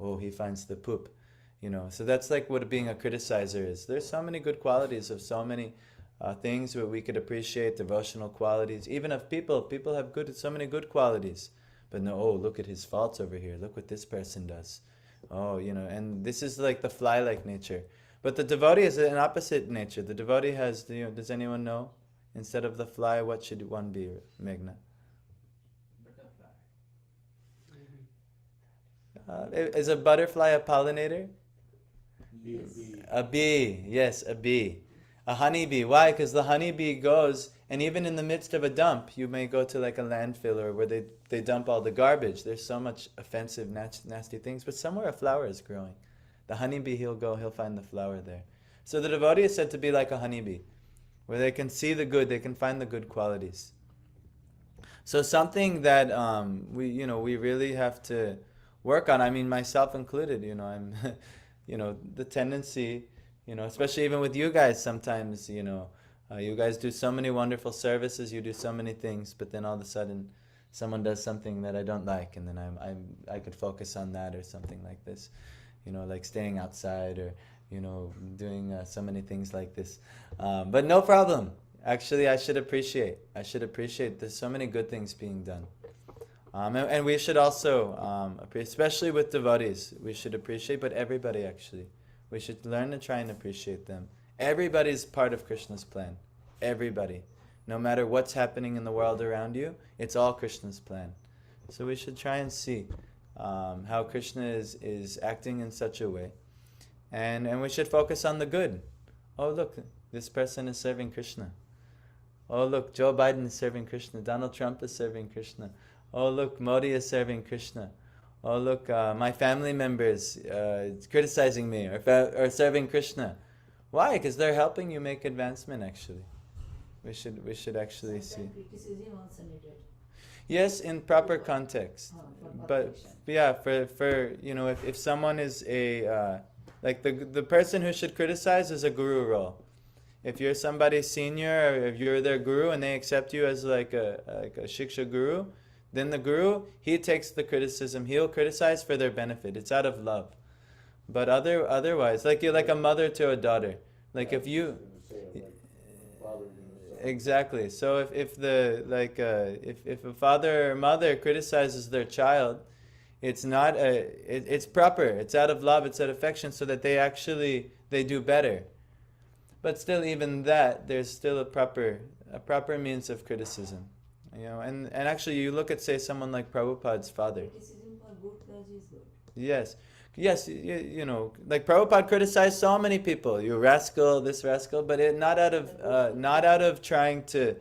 Oh, he finds the poop. So that's like what being a criticizer is. There's so many good qualities of so many things where we could appreciate, devotional qualities, even of people. People have so many good qualities. But no, look at his faults over here. Look what this person does. Oh, and this is like the fly-like nature. But the devotee is an opposite nature. The devotee has, does anyone know? Instead of the fly, what should one be, Meghna? Is a butterfly a pollinator? A bee, yes, a bee. A honeybee. Why? Because the honeybee goes, and even in the midst of a dump, you may go to like a landfill or where they dump all the garbage. There's so much offensive, nasty things, but somewhere a flower is growing. The honeybee, he'll find the flower there. So the devotee is said to be like a honeybee, where they can see the good, they can find the good qualities. So something that we really have to work on. I mean, myself included. I'm, the tendency, especially even with you guys. Sometimes, you guys do so many wonderful services. You do so many things, but then all of a sudden, someone does something that I don't like, and then I could focus on that or something like this. Like staying outside or doing so many things like this. But no problem. Actually, I should appreciate. There's so many good things being done. And we should also, especially with devotees, we should appreciate, but everybody actually. We should learn to try and appreciate them. Everybody's part of Krishna's plan. Everybody. No matter what's happening in the world around you, it's all Krishna's plan. So we should try and see how Krishna is acting in such a way. And we should focus on the good. Oh, look, this person is serving Krishna. Oh, look, Joe Biden is serving Krishna. Donald Trump is serving Krishna. Oh, look, Modi is serving Krishna. Oh, look, my family members criticizing me or serving Krishna. Why? Because they're helping you make advancement, actually. We should actually see. Criticism also needed. Yes, in proper context. But yeah, for if someone is like the person who should criticize is a guru role. If you're somebody senior or if you're their guru and they accept you as like a shiksha guru, then the guru, he takes the criticism. He'll criticize for their benefit. It's out of love. But otherwise, like you're like a mother to a daughter. Like if you exactly. So if a father or mother criticizes their child, it's not it's proper. It's out of love. It's out of affection, so that they do better. But still, even that, there's still a proper means of criticism. And actually, you look at, say, someone like Prabhupada's father. Criticism for good cause is good. Yes, like Prabhupada criticized so many people. You rascal, this rascal, but not out of trying to,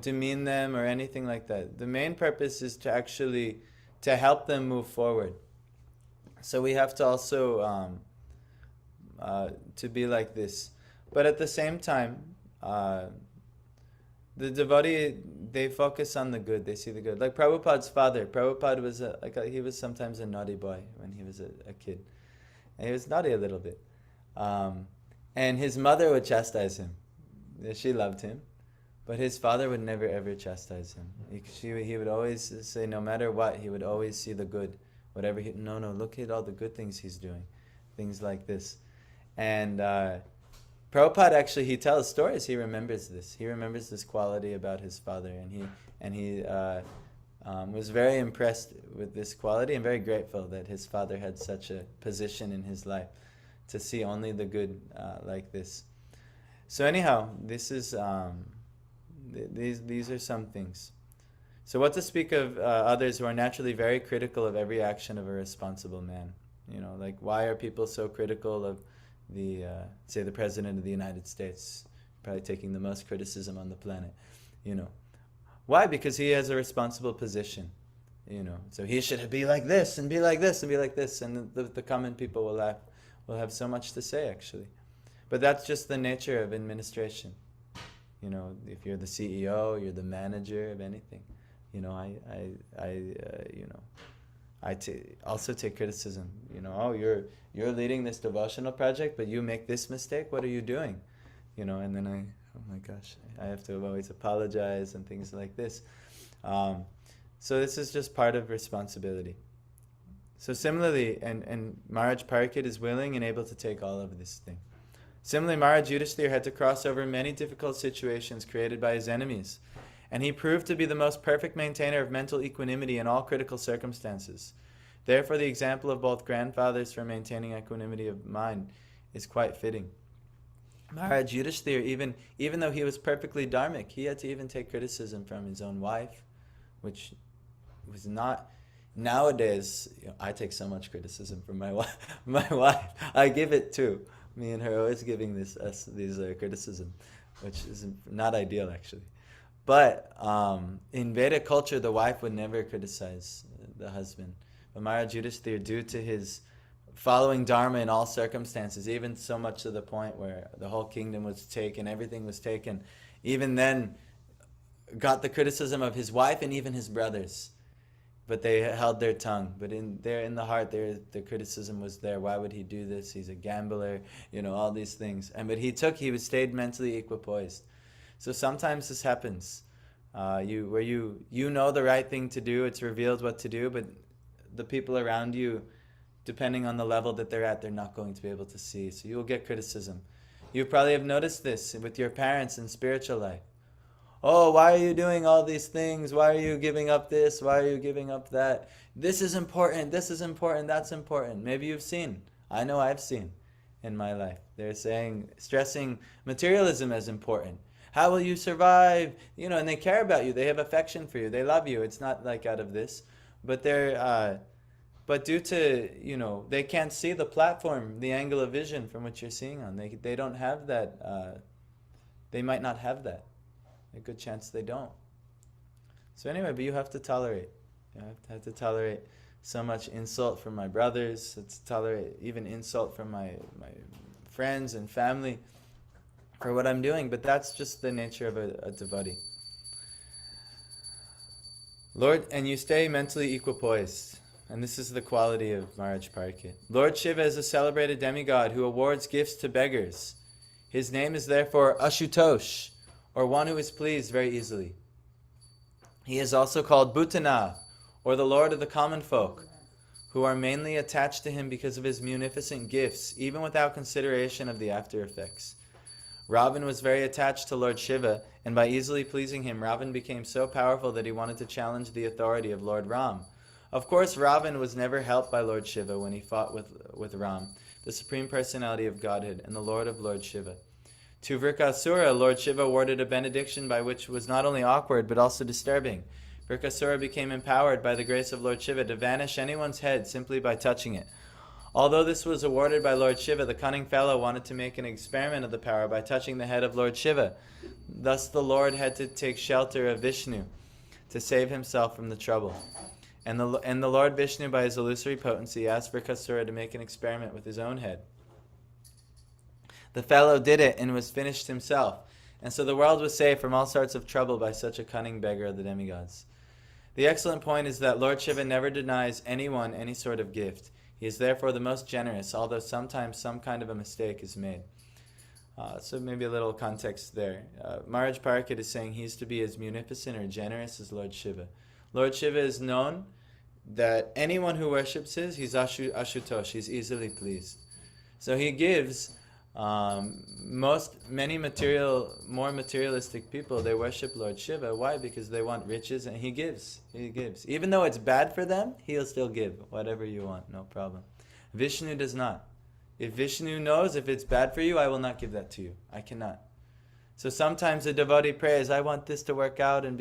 demean them or anything like that. The main purpose is to actually to help them move forward. So we have to also to be like this, but at the same time, the devotee, they focus on the good. They see the good. Like Prabhupada's father. Prabhupada was he was sometimes a naughty boy when he was a kid. And he was naughty a little bit. And his mother would chastise him. She loved him. But his father would never ever chastise him. He would always say, no matter what, he would always see the good. Whatever look at all the good things he's doing. Things like this. And Prabhupada actually, he tells stories. He remembers this. He remembers this quality about his father, and he was very impressed with this quality and very grateful that his father had such a position in his life to see only the good like this. So anyhow, this is these are some things. So what to speak of others who are naturally very critical of every action of a responsible man? Like why are people so critical of the say the President of the United States, probably taking the most criticism on the planet, why? Because he has a responsible position, so he should be like this and be like this and be like this, and the common people will have so much to say actually, but that's just the nature of administration. If you're the CEO, you're the manager of anything. I also take criticism. Oh, you're leading this devotional project, but you make this mistake. What are you doing? And then oh my gosh, I have to always apologize and things like this. So this is just part of responsibility. So similarly, and Maharaj Parikit is willing and able to take all of this thing. Similarly, Maharaj Yudhishthira had to cross over many difficult situations created by his enemies. And he proved to be the most perfect maintainer of mental equanimity in all critical circumstances. Therefore, the example of both grandfathers for maintaining equanimity of mind is quite fitting. Maharaj Yudhishthira, even though he was perfectly dharmic, he had to even take criticism from his own wife, which was not... Nowadays, I take so much criticism from my wife. My wife, I give it too. Me and her always giving these criticism, which is not ideal actually. But in Vedic culture, the wife would never criticize the husband. But Maharaj Yudhishthira, due to his following Dharma in all circumstances, even so much to the point where the whole kingdom was taken, everything was taken, even then got the criticism of his wife and even his brothers. But they held their tongue. But in the heart, the criticism was there. Why would he do this? He's a gambler, all these things. But he stayed mentally equipoised. So sometimes this happens. You know the right thing to do, it's revealed what to do, but the people around you, depending on the level that they're at, they're not going to be able to see. So you'll get criticism. You probably have noticed this with your parents in spiritual life. Oh, why are you doing all these things? Why are you giving up this? Why are you giving up that? This is important, that's important. Maybe you've seen. I know I've seen in my life. They're stressing materialism as important. How will you survive? And they care about you. They have affection for you. They love you. It's not like out of this. But but due to, they can't see the platform, the angle of vision from which you're seeing on. They don't have that. They might not have that. A good chance they don't. So anyway, but you have to tolerate. You have to tolerate so much insult from my brothers. To tolerate even insult from my friends and family for what I'm doing. But that's just the nature of a devotee. Lord, and you stay mentally equipoised. And this is the quality of Maharaj Parikit. Lord Shiva is a celebrated demigod who awards gifts to beggars. His name is therefore Ashutosh, or one who is pleased very easily. He is also called Bhutana, or the Lord of the common folk, who are mainly attached to him because of his munificent gifts, even without consideration of the after effects. Ravan was very attached to Lord Shiva, and by easily pleasing him, Ravan became so powerful that he wanted to challenge the authority of Lord Ram. Of course, Ravan was never helped by Lord Shiva when he fought with Ram, the Supreme Personality of Godhead and the Lord of Lord Shiva. To Vrikasura, Lord Shiva awarded a benediction by which was not only awkward but also disturbing. Vrikasura became empowered by the grace of Lord Shiva to vanish anyone's head simply by touching it. Although this was awarded by Lord Shiva, the cunning fellow wanted to make an experiment of the power by touching the head of Lord Shiva. Thus the Lord had to take shelter of Vishnu to save himself from the trouble. And the Lord Vishnu, by his illusory potency, asked Vrikasura to make an experiment with his own head. The fellow did it and was finished himself. And so the world was saved from all sorts of trouble by such a cunning beggar of the demigods. The excellent point is that Lord Shiva never denies anyone any sort of gift. He is therefore the most generous, although sometimes some kind of a mistake is made. So maybe a little context there. Maharaj Parikit is saying he is to be as munificent or generous as Lord Shiva. Lord Shiva is known that anyone who worships he's Ashutosh, he's easily pleased. So he gives... many more materialistic people, they worship Lord Shiva. Why? Because they want riches, and he gives. Even though it's bad for them, he'll still give whatever you want, no problem. Vishnu does not. If Vishnu knows if it's bad for you, I will not give that to you. I cannot. So sometimes a devotee prays, I want this to work out, and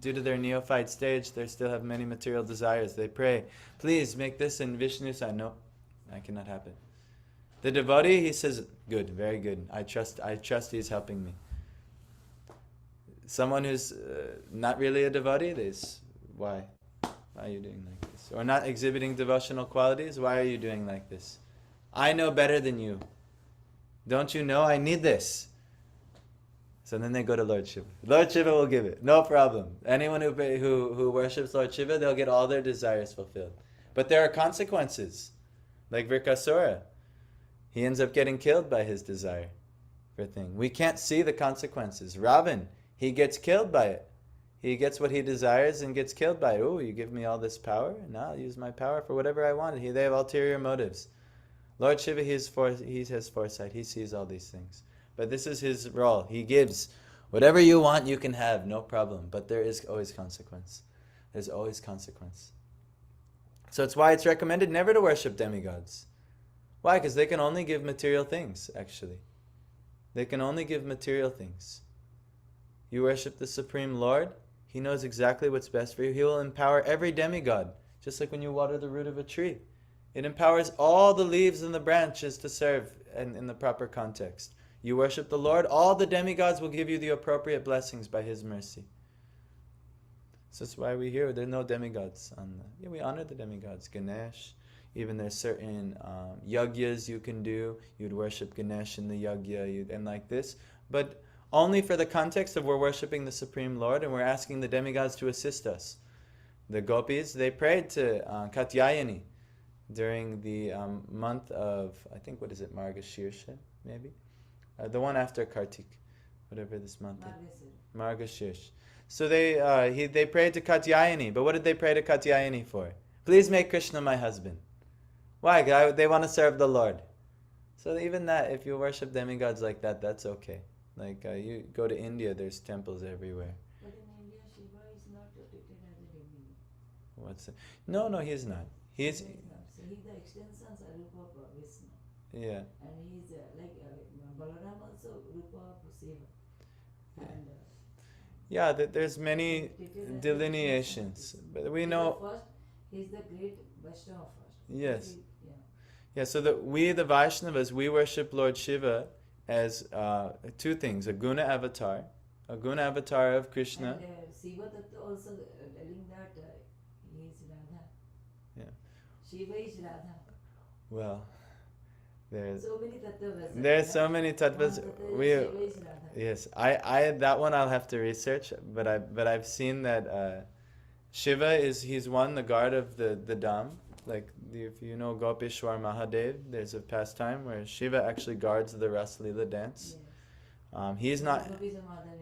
due to their neophyte stage, they still have many material desires. They pray, please make this, and Vishnu says, no, that cannot happen. The devotee, he says, good, very good. I trust he's helping me. Someone who's not really a devotee, why? Why are you doing like this? Or not exhibiting devotional qualities, why are you doing like this? I know better than you. Don't you know I need this? So then they go to Lord Shiva. Lord Shiva will give it, no problem. Anyone who worships Lord Shiva, they'll get all their desires fulfilled. But there are consequences, like Vrikasura. He ends up getting killed by his desire for a thing. We can't see the consequences. Ravan, he gets killed by it. He gets what he desires and gets killed by it. Oh, you give me all this power? No, I'll use my power for whatever I want. They have ulterior motives. Lord Shiva, he has foresight. He sees all these things. But this is his role. He gives. Whatever you want, you can have. No problem. But there is always consequence. There's always consequence. So it's why it's recommended never to worship demigods. Why? Because they can only give material things, actually. They can only give material things. You worship the Supreme Lord, He knows exactly what's best for you. He will empower every demigod, just like when you water the root of a tree. It empowers all the leaves and the branches to serve in the proper context. You worship the Lord, all the demigods will give you the appropriate blessings by His mercy. So that's why we hear there are no demigods. We honor the demigods. Ganesh, even there's certain yagyas you can do. You'd worship Ganesh in the yagya and like this. But only for the context of we're worshiping the Supreme Lord and we're asking the demigods to assist us. The gopis, they prayed to Katyayani during the month of, I think, what is it, Margashirsha, maybe? The one after Kartik, whatever this month is. Margashirsh. So they prayed to Katyayani, but what did they pray to Katyayani for? Please make Krishna my husband. Why? They want to serve the Lord. So even that, if you worship demigods like that, that's okay. Like you go to India, there's temples everywhere. But in India, Shiva is not depicted as a demigod. What's it? No, he's not. He's So he's the extensions are Rupa of Vishnu. Yeah. And he's like Balaram also Rupa of Shiva. And yeah, there's many delineations, but we know. First, he's the great Vaishnava first. Yes. Yeah. Yeah. So that we, the Vaishnavas, we worship Lord Shiva as two things: a guna avatar of Krishna. And Shiva Tattva also telling that he is Radha. Yeah. Shiva is Radha. Well, there's So many tattvas. there's so many tattvas. Shiva is Radha. Yes, I that one I'll have to research, but I've seen that Shiva he's one, the guard of the Dham. Like if you know Gopeshwar Mahadev, there's a pastime where Shiva actually guards the Ras Leela dance. Yes. He's not.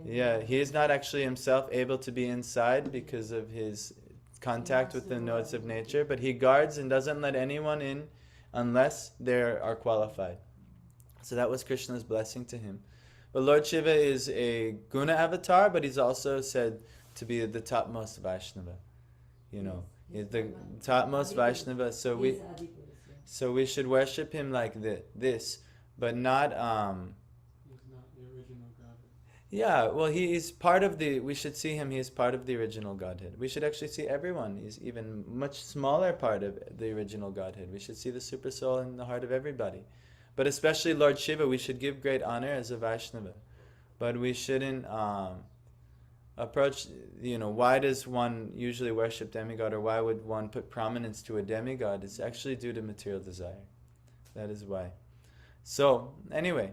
Yeah, he is not actually himself able to be inside because of his contact with the nodes of nature, but he guards and doesn't let anyone in unless they are qualified. So that was Krishna's blessing to him. But Lord Shiva is a guna avatar, but he's also said to be the topmost Vaishnava. You know, he's the topmost Vaishnava. So we should worship him like this, but not. He's not the original Godhead. Yeah, well, he's part of the. We should see him. He is part of the original Godhead. We should actually see everyone. He's even much smaller part of the original Godhead. We should see the super soul in the heart of everybody. But especially Lord Shiva, we should give great honor as a Vaishnava. But we shouldn't approach, why does one usually worship demigod, or why would one put prominence to a demigod? It's actually due to material desire. That is why. So, anyway,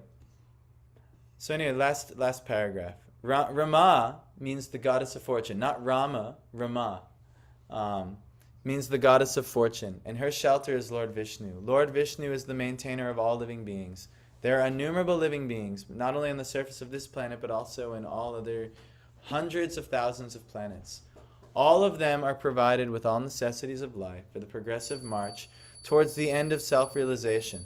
last paragraph. Rama means the goddess of fortune. Not Rama, Rama. Means the goddess of fortune, and her shelter is Lord Vishnu. Lord Vishnu is the maintainer of all living beings. There are innumerable living beings, not only on the surface of this planet, but also in all other hundreds of thousands of planets. All of them are provided with all necessities of life for the progressive march towards the end of self-realization.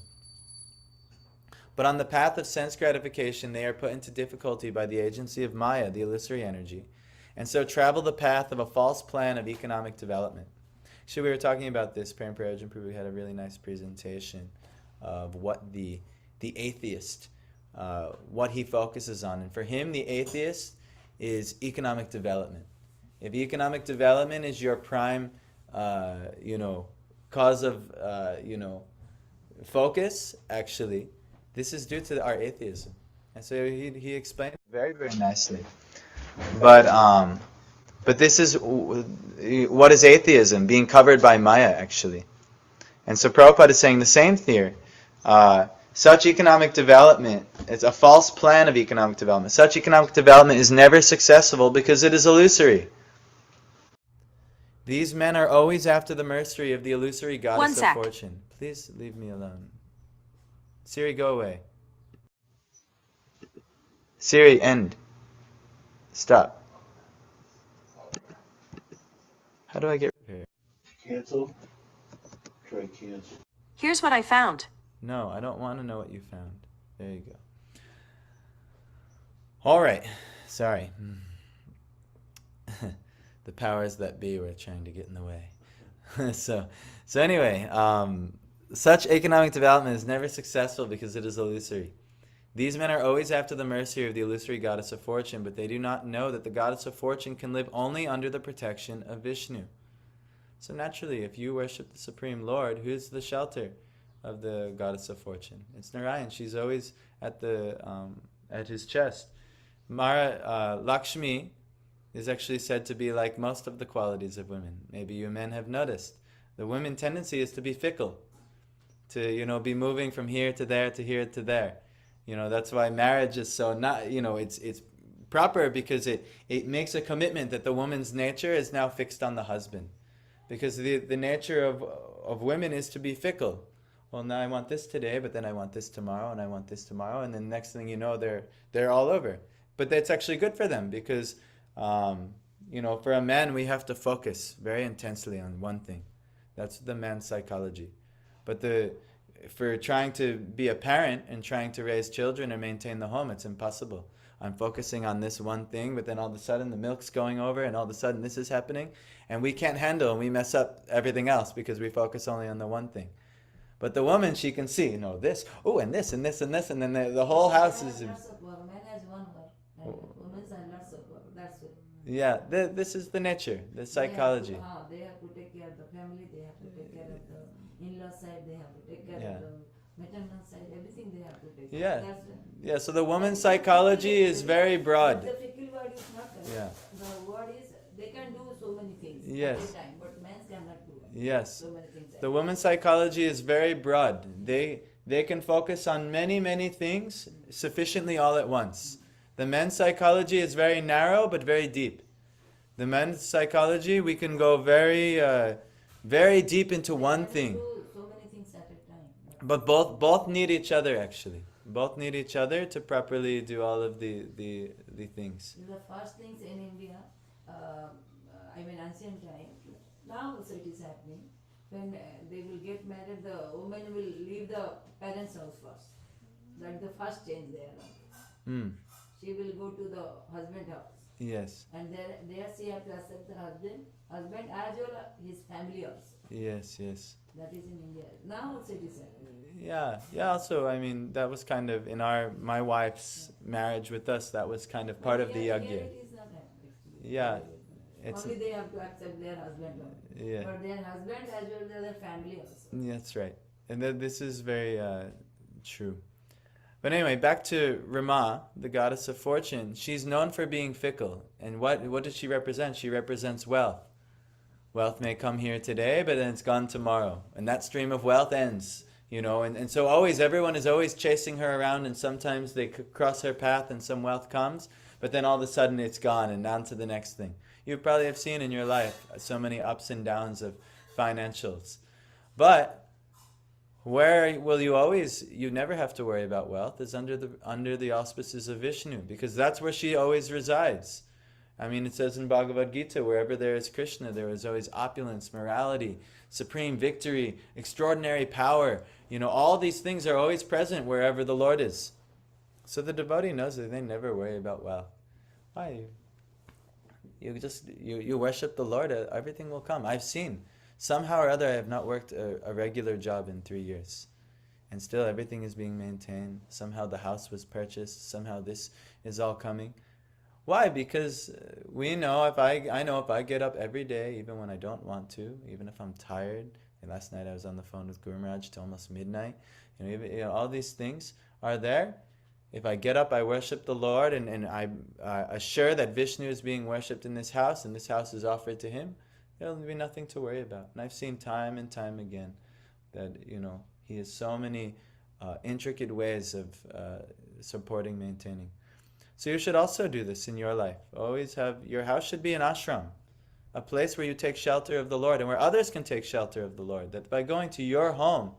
But on the path of sense gratification, they are put into difficulty by the agency of Maya, the illusory energy, and so travel the path of a false plan of economic development. Actually, we were talking about this, Parampara Arjuna Prabhu had a really nice presentation of what the atheist, what he focuses on. And for him, the atheist is economic development. If economic development is your prime, cause of, focus, actually, this is due to our atheism. And so he explained it very, very nicely. But this is, what is atheism? Being covered by Maya, actually. And so Prabhupada is saying the same here. Such economic development, it's a false plan of economic development. Such economic development is never successful because it is illusory. These men are always after the mercy of the illusory goddess of fortune. Please leave me alone. Siri, go away. Siri, end. Stop. How do I get here? Cancel. Try cancel. Here's what I found. No, I don't want to know what you found. There you go. All right. Sorry. The powers that be were trying to get in the way. So anyway, such economic development is never successful because it is illusory. These men are always after the mercy of the illusory goddess of fortune, but they do not know that the goddess of fortune can live only under the protection of Vishnu. So naturally, if you worship the Supreme Lord, who's the shelter of the goddess of fortune? It's Narayan. She's always at his chest. Lakshmi is actually said to be like most of the qualities of women. Maybe you men have noticed. The women tendency is to be fickle, to be moving from here to there to here to there. That's why marriage is so not. It's proper because it makes a commitment that the woman's nature is now fixed on the husband, because the nature of women is to be fickle. Well, now I want this today, but then I want this tomorrow, and I want this tomorrow, and then next thing you know, they're all over. But that's actually good for them because, for a man, we have to focus very intensely on one thing. That's the man's psychology. But for trying to be a parent and trying to raise children and maintain the home, it's impossible. I'm focusing on this one thing, but then all of a sudden the milk's going over, and all of a sudden this is happening, and we can't handle, and we mess up everything else because we focus only on the one thing. But the woman, she can see, this, and this, and this, and this, and then the whole house is... Man has one work, and women have lots of work. That's it. Yeah, this is the nature, the psychology. They have to take care of the family, they have to take care of the in-law side, they have to take care of the maternal side, everything they have to take care of. That's it. Yeah, so the woman's psychology is very broad. The fickle word is not correct. Yeah. The word is, they can do so many things Yes. at a time, but men cannot do Yes. so many things. The woman's psychology is very broad. They can focus on many, many things sufficiently all at once. The men's psychology is very narrow but very deep. The men's psychology, we can go very, very deep into one thing. Do so many things at a time. But both need each other actually. Both need each other to properly do all of the things. The first things in India, ancient time, now also it is happening. When they will get married, the woman will leave the parents' house first. That's the first change there. She will go to the husband's house. Yes. And there she have to accept the husband as well as his family also. Yes. That is in India. Now also it is happening. Yeah. Also, that was kind of in my wife's marriage with us. That was kind of part of the yagya. Here it is not happening. Yeah. Only they have to accept their husband. Yeah. But their husband as well as their family also. That's right. And this is very true. But anyway, back to Rama, the goddess of fortune. She's known for being fickle. And what does she represent? She represents wealth. Wealth may come here today, but then it's gone tomorrow. And that stream of wealth ends. And so everyone is always chasing her around, and sometimes they cross her path and some wealth comes, but then all of a sudden it's gone and on to the next thing. You probably have seen in your life so many ups and downs of financials. But where will you never have to worry about wealth is under the auspices of Vishnu, because that's where she always resides. It says in Bhagavad Gita, wherever there is Krishna, there is always opulence, morality, supreme victory, extraordinary power. All these things are always present wherever the Lord is. So the devotee knows that they never worry about wealth. Why? You worship the Lord, everything will come. I've seen. Somehow or other I have not worked a regular job in 3 years. And still everything is being maintained. Somehow the house was purchased. Somehow this is all coming. Why? Because I know if I get up every day, even when I don't want to, even if I'm tired. And last night I was on the phone with Guru Maharaj till almost midnight. All these things are there. If I get up, I worship the Lord, and I assure that Vishnu is being worshipped in this house, and this house is offered to him, there'll be nothing to worry about. And I've seen time and time again that, he has so many intricate ways of supporting, maintaining. So you should also do this in your life. Always your house should be an ashram, a place where you take shelter of the Lord and where others can take shelter of the Lord. That by going to your home,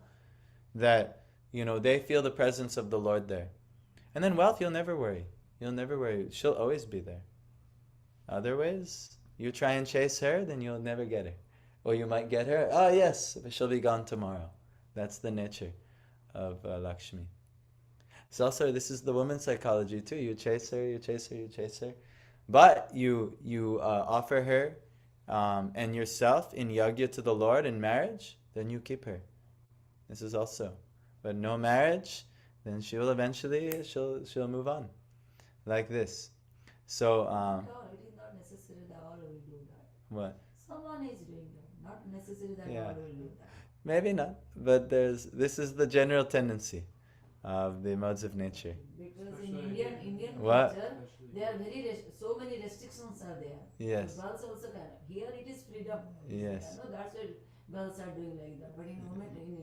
that, they feel the presence of the Lord there. And then wealth, you'll never worry. You'll never worry. She'll always be there. Other ways, you try and chase her, then you'll never get her. Or you might get her, yes, but she'll be gone tomorrow. That's the nature of Lakshmi. This is the woman's psychology too. You chase her, you chase her, you chase her. But you offer her and yourself in yagya to the Lord in marriage, then you keep her. This is also. But no marriage, then she will eventually, she'll move on. Like this. So, No, it is not necessary that all will do that. what? Someone is doing that. Not necessary that Yeah. all will do that. Maybe not. But this is the general tendency of the modes of nature. Because in Indian What? culture, there are so many restrictions are there. Yes. So girls also can. Here it is freedom. Yes. No, that's why girls are doing like that. But in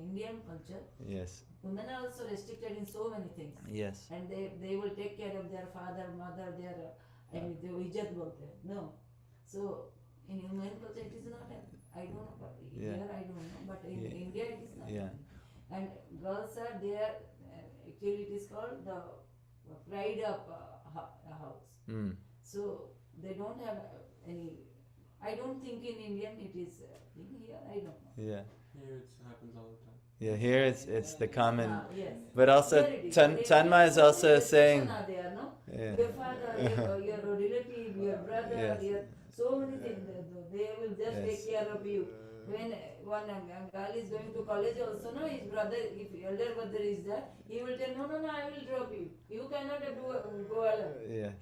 Indian culture, Yes. women are also restricted in so many things. Yes. And they will take care of their father, mother, their they ijat bolte hain. No. So in human culture it is not happening. I don't know, but Yeah. here I don't know. But in Yeah. India it is not Yeah. happening. And girls are there. Actually, it is called the pride of house. Mm. So they don't have any. I don't think in Indian it is thing. Here I don't know. Yeah. Here it happens all the time. Yeah. Here it's the common. Yes. But also, Here it is. But in Tanma is India, also restriction saying. are there, no? Yeah. Your father, your relative, your brother, Yes. so many things. They will just Yes. take care of you. When one girl is going to college also, no, his brother, if elder brother is there, he will tell, no, I will drop you. You cannot go alone. Yes.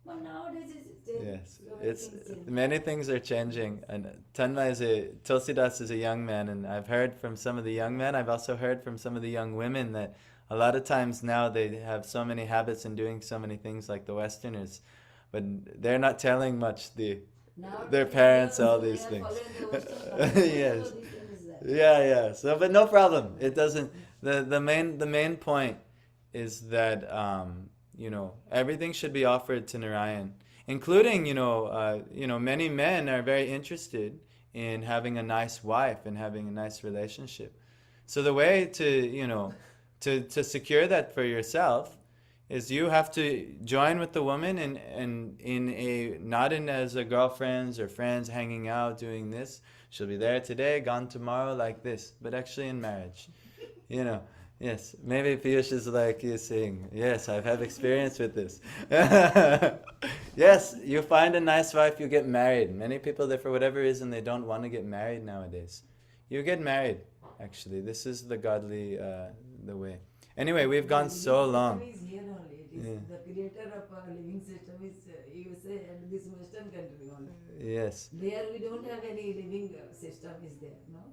But nowadays it's changed. Yes. So many It's things change. many things are changing, and Tulsidas is a young man, and I've heard from some of the young men. I've also heard from some of the young women that a lot of times now they have so many habits and doing so many things like the Westerners, but they're not telling much their parents all these things. Yes. Yeah. So, but no problem. It doesn't. The main point is that everything should be offered to Narayan, including many men are very interested in having a nice wife and having a nice relationship. So the way to secure that for yourself is you have to join with the woman and not as a girlfriends or friends hanging out doing this. She'll be there today, gone tomorrow, like this, but actually in marriage. Yes, maybe Piyush is like you saying, yes, I have experience with this. Yes, you find a nice wife, you get married. Many people, for whatever reason, they don't want to get married nowadays. You get married, actually. This is the godly, the way. Anyway, we've gone so long. Yeah. The creator of our living system is USA and this Western country only. Yes. There we don't have any living system is there, no?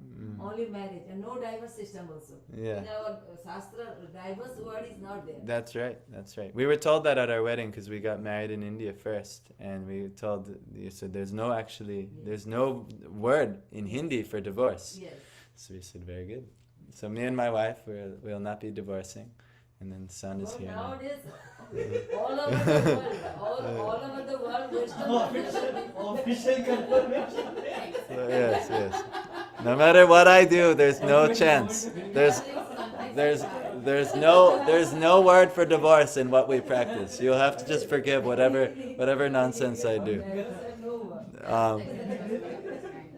Only marriage and no divorce system also. Yeah. In our Shastra, divorce word is not there. That's right. We were told that at our wedding because we got married in India first, and we told you said there's no word in Hindi for divorce. Yes. So we said very good. So me and my wife will not be divorcing, and then son is But here now. nowadays, all over the world, all over the world, Western Official confirmation. So, yes. No matter what I do, there's no chance. There's no word for divorce in what we practice. You'll have to just forgive whatever nonsense I do.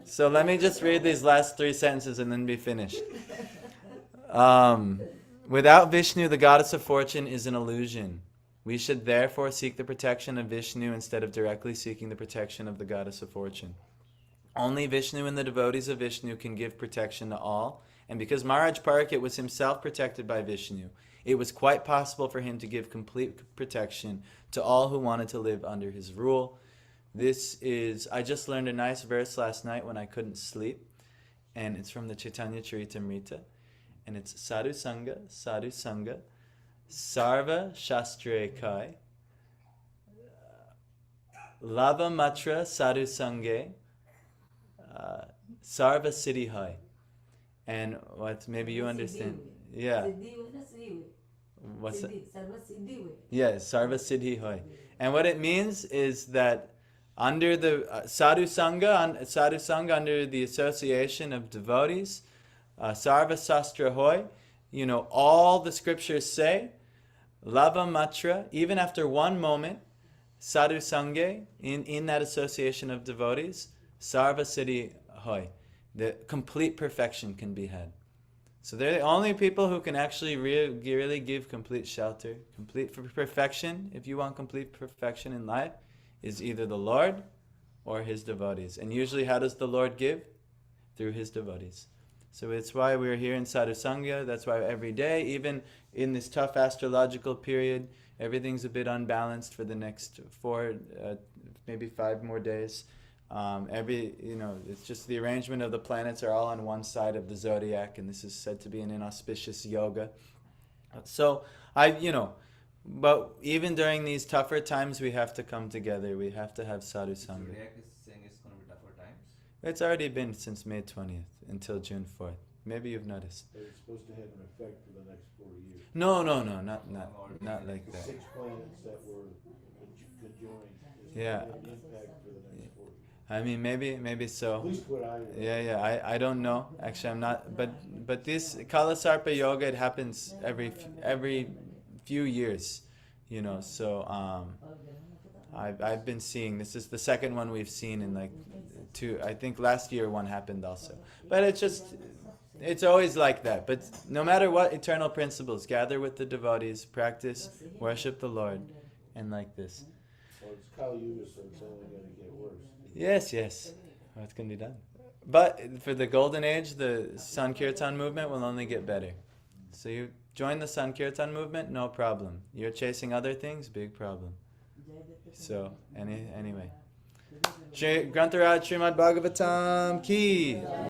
So let me just read these last 3 sentences and then be finished. Without Vishnu, the goddess of fortune is an illusion. We should therefore seek the protection of Vishnu instead of directly seeking the protection of the goddess of fortune. Only Vishnu and the devotees of Vishnu can give protection to all, and because Maharaj Parikshit was himself protected by Vishnu, it was quite possible for him to give complete protection to all who wanted to live under his rule. I just learned a nice verse last night when I couldn't sleep, and it's from the Chaitanya Charitamrita, and it's Sadhu Sangha, Sarva Shastre Kai, Lava Matra Sadhu Sange, Sarva Siddhi Hai. And what maybe you understand. Yeah. What's that? Yeah, Sarva Siddhi Hai. And what it means is that under the Sadhu Sangha, under the association of devotees, Sarva Sastra Hoy, all the scriptures say, Lava Matra, even after one moment, Sadhu Sangha, in that association of devotees, Sarva Siddhi Hoy, the complete perfection can be had. So they're the only people who can actually really give complete shelter. Complete perfection, if you want complete perfection in life, is either the Lord or his devotees. And usually how does the Lord give? Through his devotees. So it's why we're here in Sadhu Sangha. That's why every day, even in this tough astrological period, everything's a bit unbalanced for the next 4, maybe 5 more days. It's just the arrangement of the planets are all on one side of the zodiac, and this is said to be an inauspicious yoga. So but even during these tougher times, we have to come together. We have to have sadhu sangha. Zodiac is saying it's going to be tougher times. It's already been since May 20th until June 4th. Maybe you've noticed. But it's supposed to have an effect for the next 4 years. No, not like that. 6 planets that were conjoined. Yeah. An impact for the next 4 years. I mean, maybe so. At least what I read. Yeah. I don't know. Actually, I'm not. But this Kalasarpa yoga, it happens every few years, So I've been seeing. This is the second one we've seen in like 2. I think last year one happened also. But it's always like that. But no matter what eternal principles, gather with the devotees, practice, worship the Lord, and like this. Well, it's Kali Yuga, so it's only going to get worse. Yes. What can be done? But for the golden age, the Sankirtan movement will only get better. So you join the Sankirtan movement, no problem. You're chasing other things, big problem. So, anyway. Grantaraj Srimad Bhagavatam ki.